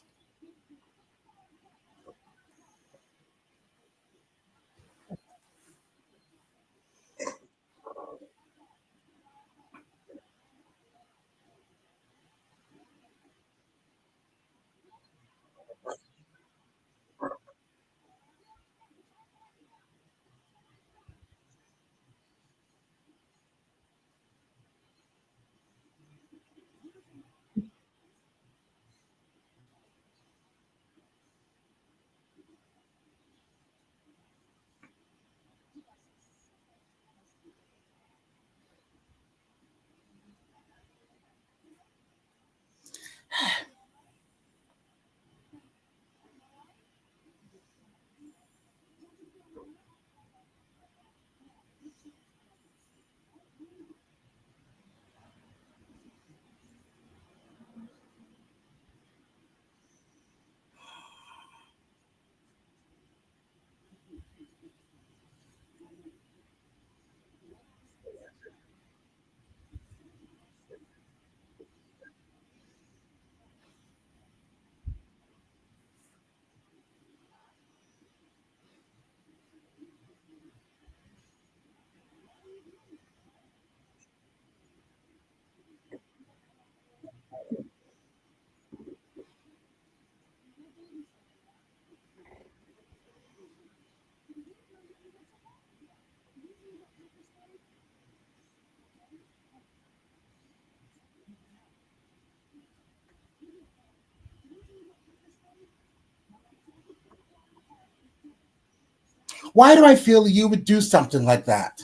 Why do I feel you would do something like that?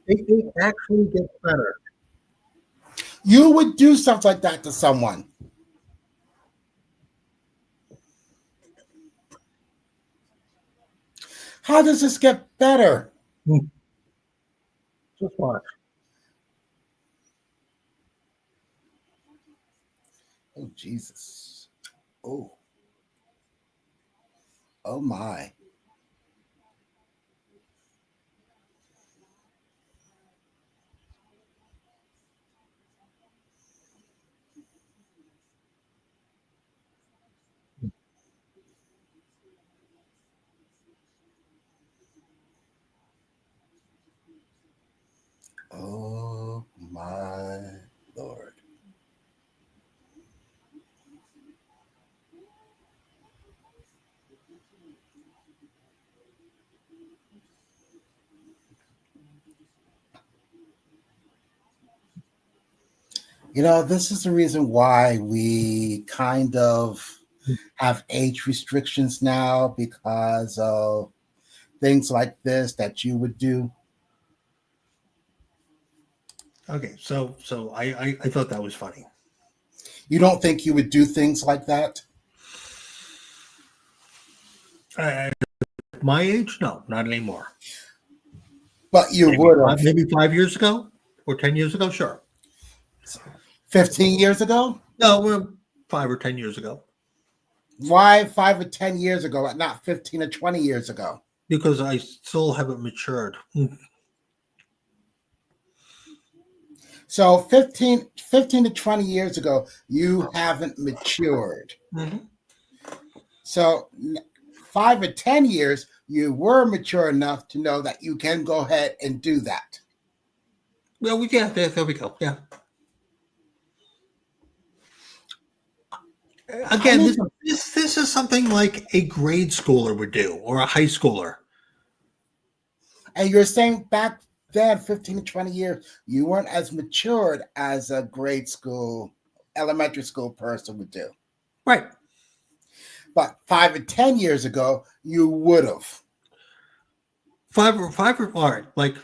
It actually gets better. You would do something like that to someone. How does this get better? Just watch. Oh, Jesus. Oh. Oh, my. Oh, my Lord. You know, this is the reason why we kind of have age restrictions now, because of things like this that you would do. Okay, so I thought that was funny. You don't think you would do things like that? My age, no, not anymore. But you would have Maybe 5 years ago or 10 years ago, sure. 15 years ago? No, 5 or 10 years ago, Why 5 or 10 years ago, not 15 or 20 years ago? because I still haven't matured. So 15 to 20 years ago, you haven't matured. Mhm. So 5 or 10 years, you were mature enough to know that you can go ahead and do that. Well, there we go. Yeah. Again, this is something like a grade schooler would do or a high schooler. And you're saying back then, 15 to 20 years, you weren't as matured as a grade school, elementary school person would do. Right. But 5 or 10 years ago, you would have. All right, like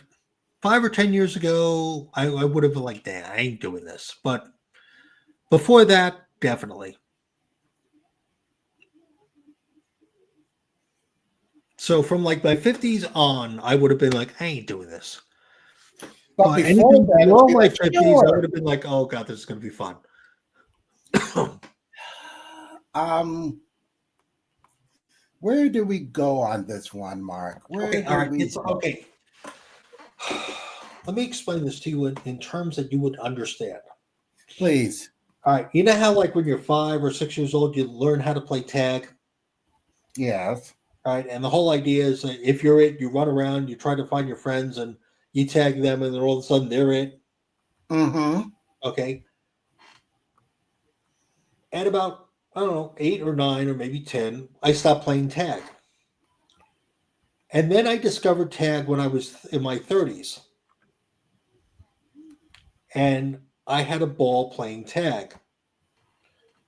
5 or 10 years ago, I would have been like, nah, I ain't doing this. But before that, definitely. So from like my 50s on, I would have been like, I ain't doing this. But before anything that, below it's my like, 50s, I sure. would have been like, oh God, this is going to be fun. Where do we go on this one, Mark? Okay, all right. It's okay. Let me explain this to you in terms that you would understand. Please. All right. You know how like when you're 5 or 6 years old, you learn how to play tag? Yes. All right. And the whole idea is that if you're it, you run around, you try to find your friends and you tag them and then all of a sudden they're it. Mm-hmm. Okay. At about, I don't know, 8 or 9 or maybe 10, I stopped playing tag. And then I discovered tag when I was in my 30s. And I had a ball playing tag.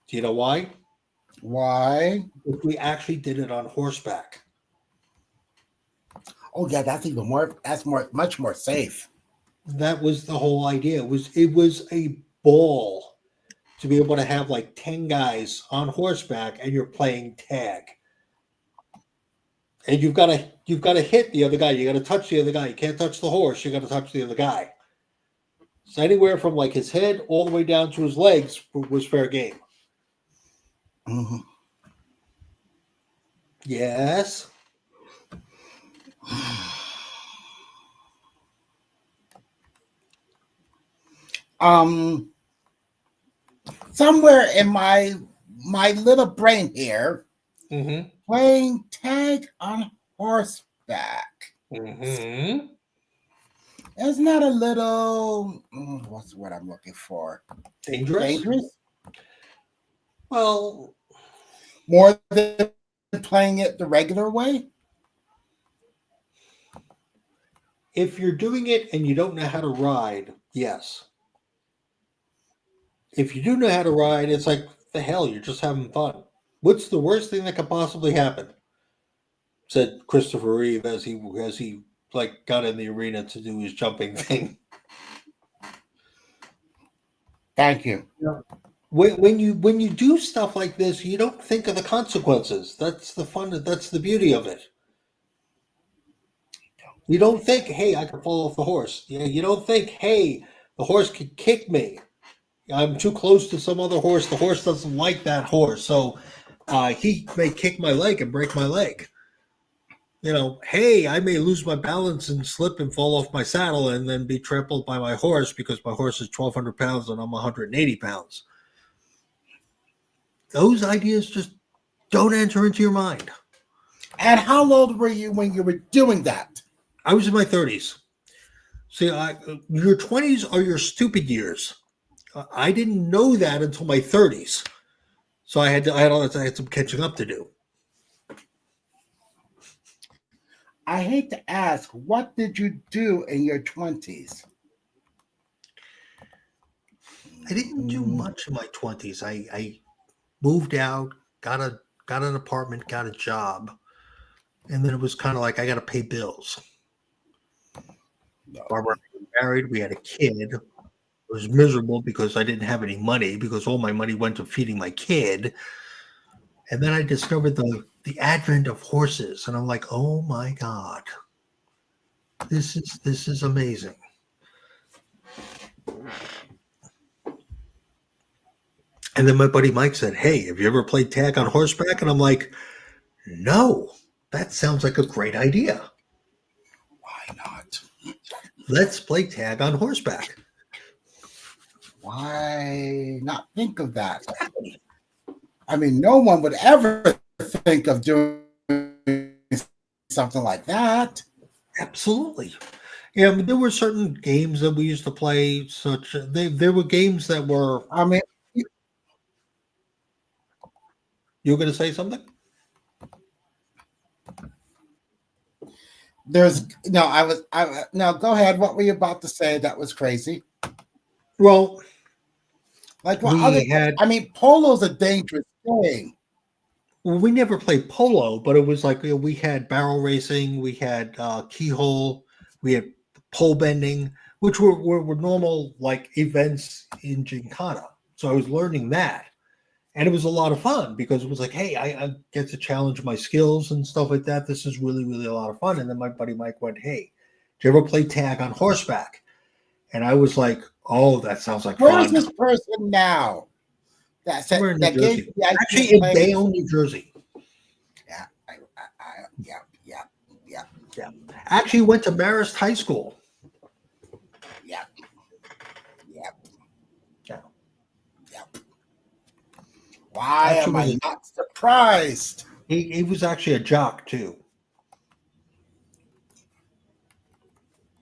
Do you know why? Why? If we actually did it on horseback. Oh yeah, that's much more safe. That was the whole idea. It was a ball to be able to have like 10 guys on horseback and you're playing tag. And you've got to hit the other guy. You got to touch the other guy. You can't touch the horse. You got to touch the other guy. So anywhere from like his head all the way down to his legs was fair game. Mm-hmm. Yes. Somewhere in my little brain here, Mm-hmm. playing tag on horseback. Mm-hmm. Isn't that a little what's what I'm looking for? Dangerous? Well, more than playing it the regular way? if you're doing it and you don't know how to ride, yes. If you do know how to ride, it's like, the hell, you're just having fun. What's the worst thing that could possibly happen? said Christopher Reeve as he like got in the arena to do his jumping thing. Thank you. When you do stuff like this, you don't think of the consequences. That's the fun. That's the beauty of it. You don't think, hey, I could fall off the horse. Yeah, you don't think, hey, the horse could kick me. I'm too close to some other horse. The horse doesn't like that horse, so he may kick my leg and break my leg. You know, hey, I may lose my balance and slip and fall off my saddle and then be trampled by my horse because my horse is 1,200 pounds and I'm 180 pounds. Those ideas just don't enter into your mind. And how old were you when you were doing that? I was in my 30s. See, your 20s are your stupid years. I didn't know that until my 30s. So I had some catching up to do. I hate to ask, what did you do in your 20s? I didn't do much in my 20s. I moved out, got an apartment, got a job, and then it was kind of like I got to pay bills. Barbara and I were married. We had a kid. It was miserable because I didn't have any money because all my money went to feeding my kid. And then I discovered the advent of horses, and I'm like, oh my God, this is amazing. And then my buddy Mike said, hey, have you ever played tag on horseback? And I'm like, no, that sounds like a great idea. Why not? Let's play tag on horseback. Why not think of that? I mean, no one would ever think of doing something like that. Absolutely. Yeah, I mean, there were certain games that we used to play. There were games that were. I mean, You were going to say something? No, go ahead. What were you about to say that was crazy? Well, like what polo's a dangerous thing. Well, we never played polo, but it was like we had barrel racing, we had keyhole, we had pole bending, which were normal like events in Gincana. So I was learning that. And it was a lot of fun because it was like, hey, I get to challenge my skills and stuff like that. This is really, really a lot of fun. And then my buddy Mike went, hey, did you ever play tag on horseback? And I was like, oh, that sounds like fun. Where's this person now? We're in New Jersey. Actually, in Bayonne, New Jersey. Yeah. Actually went to Marist High School. Yeah. Why am I not surprised? He was actually a jock too.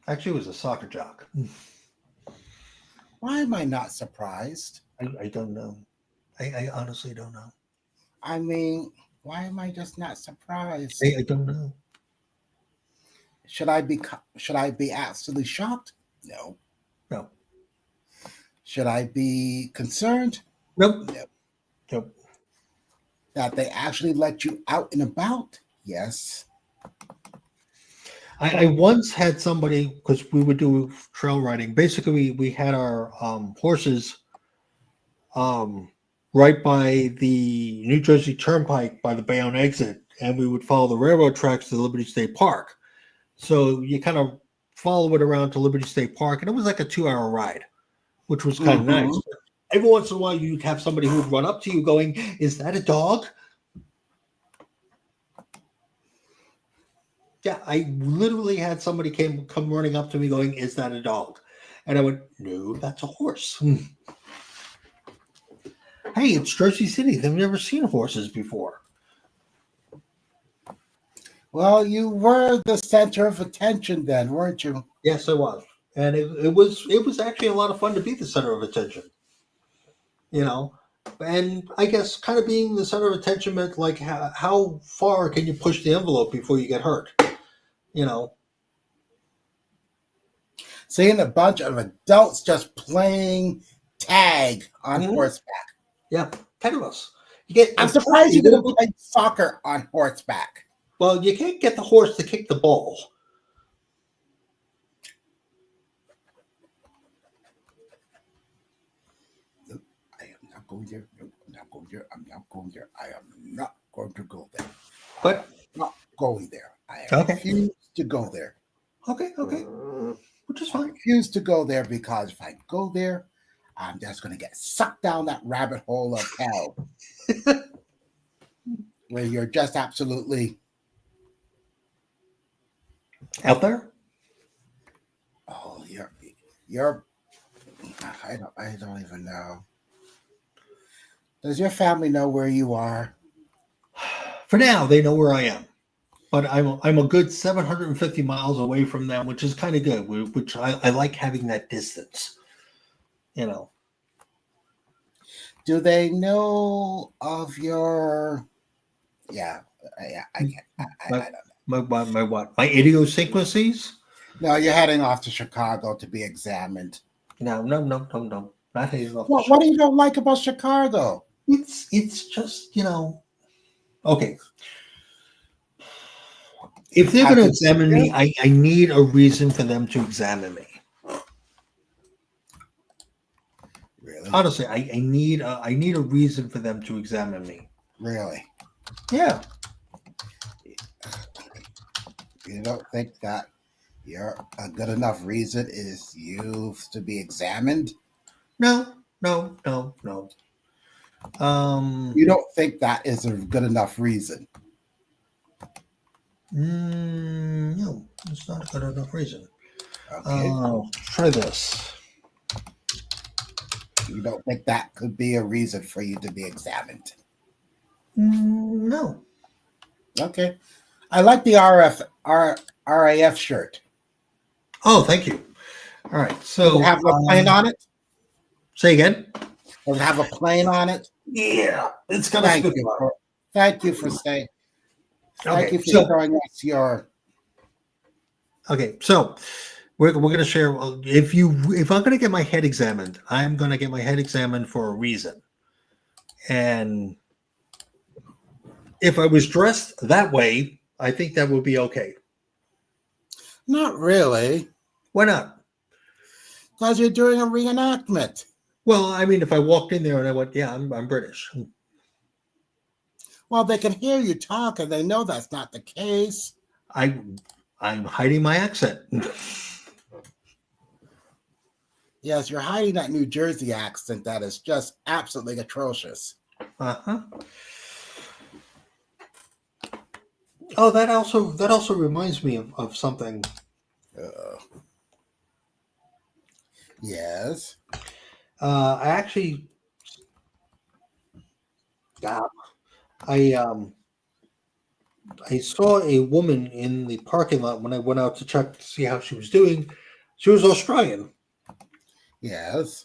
Actually, he was a soccer jock. Why am I not surprised? I don't know. I honestly don't know. I mean, why am I just not surprised? I don't know. Should I be absolutely shocked? No. Should I be concerned? Nope. That they actually let you out and about? Yes. I once had somebody, because we would do trail riding. Basically, we had our horses right by the New Jersey Turnpike by the Bayonne exit, and we would follow the railroad tracks to Liberty State Park. So you kind of follow it around to Liberty State Park, and it was like a 2-hour ride, which was kind of nice. But every once in a while, you'd have somebody who would run up to you going, is that a dog? Yeah, I literally had somebody come running up to me going, is that a dog? And I went, no, that's a horse. Hey, it's Jersey City. They've never seen horses before. Well, you were the center of attention then, weren't you? Yes, I was. And it was actually a lot of fun to be the center of attention. You know, and I guess kind of being the center of attention meant like how far can you push the envelope before you get hurt? You know. Seeing a bunch of adults just playing tag on horseback. Yeah, 10 of us. I'm surprised you didn't play soccer on horseback. Well, you can't get the horse to kick the ball. I am not going there. No, I'm not going there. I'm not going there. I am not going to go there. But Not going there. I Okay. refuse to go there. okay, which is I fine. refuse to go there because if I go there, I'm just going to get sucked down that rabbit hole of hell where you're just absolutely, Out there. oh, I don't even know. Does your family know where you are? For now, they know where I am, but I'm a good 750 miles away from them, which is kind of good. Which I like having that distance. You know, Do they know of your? Yeah, I can't. I don't know. my what? My idiosyncrasies? No, you're heading off to Chicago to be examined. No. Not heading off. What do you don't like about Chicago? It's just, okay. If they're going to examine me, I need a reason for them to examine me. Really? Honestly, I need a reason for them to examine me. Really? Yeah. You don't think that you're a good enough reason is you to be examined? No. You don't think that is a good enough reason? No, it's not a good enough reason. Okay. Try this. You don't think that could be a reason for you to be examined? No. Okay. I like the RAF shirt. Oh, thank you. All right. Does So it have a plane on it? say again. Does it have a plane on it? Yeah, it's gonna. Thank you for saying. Thank you for showing us your. Okay, so we're going to share. If I'm going to get my head examined, I'm going to get my head examined for a reason. And if I was dressed that way, I think that would be okay. Not really, Why not? because you're doing a reenactment. Well, I mean, if I walked in there and I went, "Yeah, I'm British." Well, they can hear you talk, and they know that's not the case. I'm hiding my accent. Yes, you're hiding that New Jersey accent that is just absolutely atrocious. Uh-huh. Oh, that also reminds me of something. Yes. I actually, I saw a woman in the parking lot when I went out to check to see how she was doing. She was Australian, Yes.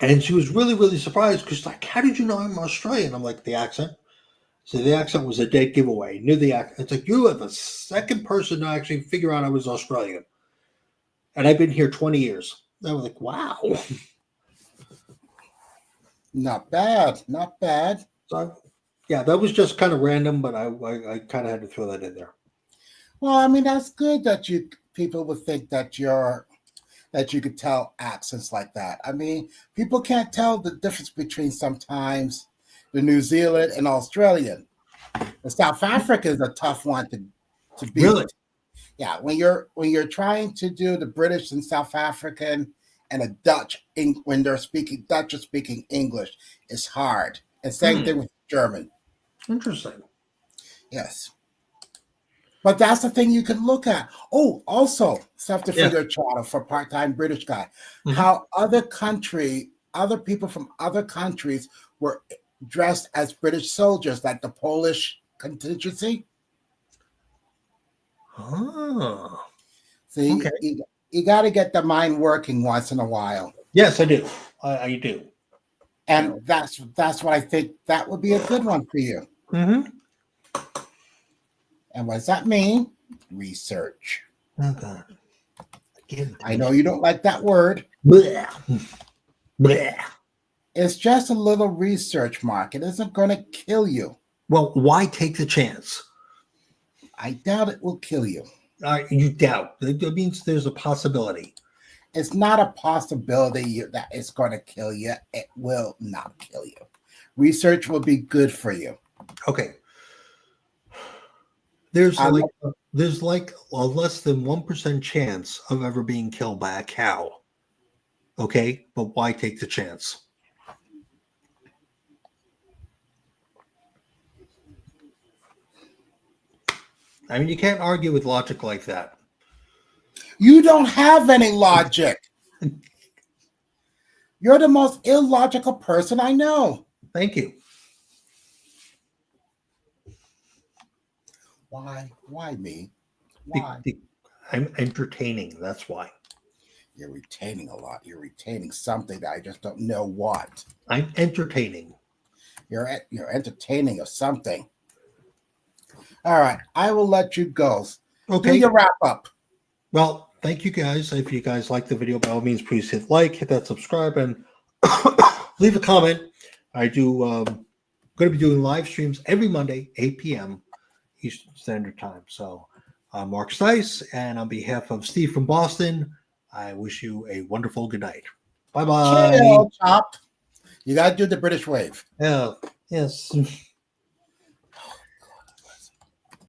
and she was really, really surprised because like, how did you know I'm Australian? I'm like, the accent. So the accent was a dead giveaway. Knew the accent. It's like you are the second person to actually figure out I was Australian, and I've been here 20 years. I was like, wow. Not bad. Not bad. So, yeah, that was just kind of random, but I kind of had to throw that in there. Well, I mean, that's good that people would think that you could tell accents like that. I mean, people can't tell the difference between sometimes the New Zealand and Australian. The South Africa is a tough one to beat. Really? Yeah, when you're trying to do the British and South African and a Dutch when they're speaking Dutch or speaking English, it's hard. And same thing with German. Interesting. Yes. But that's the thing you can look at. Oh, also, stuff to figure out for part-time British guy. Mhm. How other people from other countries were dressed as British soldiers, like the Polish contingency. Oh. See, Okay. you got to get the mind working once in a while. Yes, I do. I do. And that's what I think that would be a good one for you. Mm-hmm. And what does that mean? Research. Oh, God. I know you don't like that word. Blech. Blech. It's just a little research, Mark. It isn't going to kill you. Well, why take the chance? I doubt it will kill you. You doubt. That means there's a possibility. It's not a possibility that it's going to kill you. It will not kill you. Research will be good for you. Okay. There's I'm- like a less than 1% chance of ever being killed by a cow. Okay, but why take the chance? I mean, you can't argue with logic like that. You don't have any logic. You're the most illogical person I know. Thank you. Why? Why me? Be- Why? be- I'm entertaining. That's why. You're retaining a lot. You're retaining something that I just don't know what. I'm entertaining. You're entertaining of something. All right, I will let you go. Do Okay. your wrap up. Well, thank you guys. If you guys like the video, by all means, please hit like, hit that subscribe, and leave a comment. I do going to be doing live streams every Monday, 8 p.m. Eastern Standard Time. So I'm Mark Stice, and on behalf of Steve from Boston, I wish you a wonderful good night. Bye-bye. Chill, Chop. You got to do the British wave. Yeah, yes.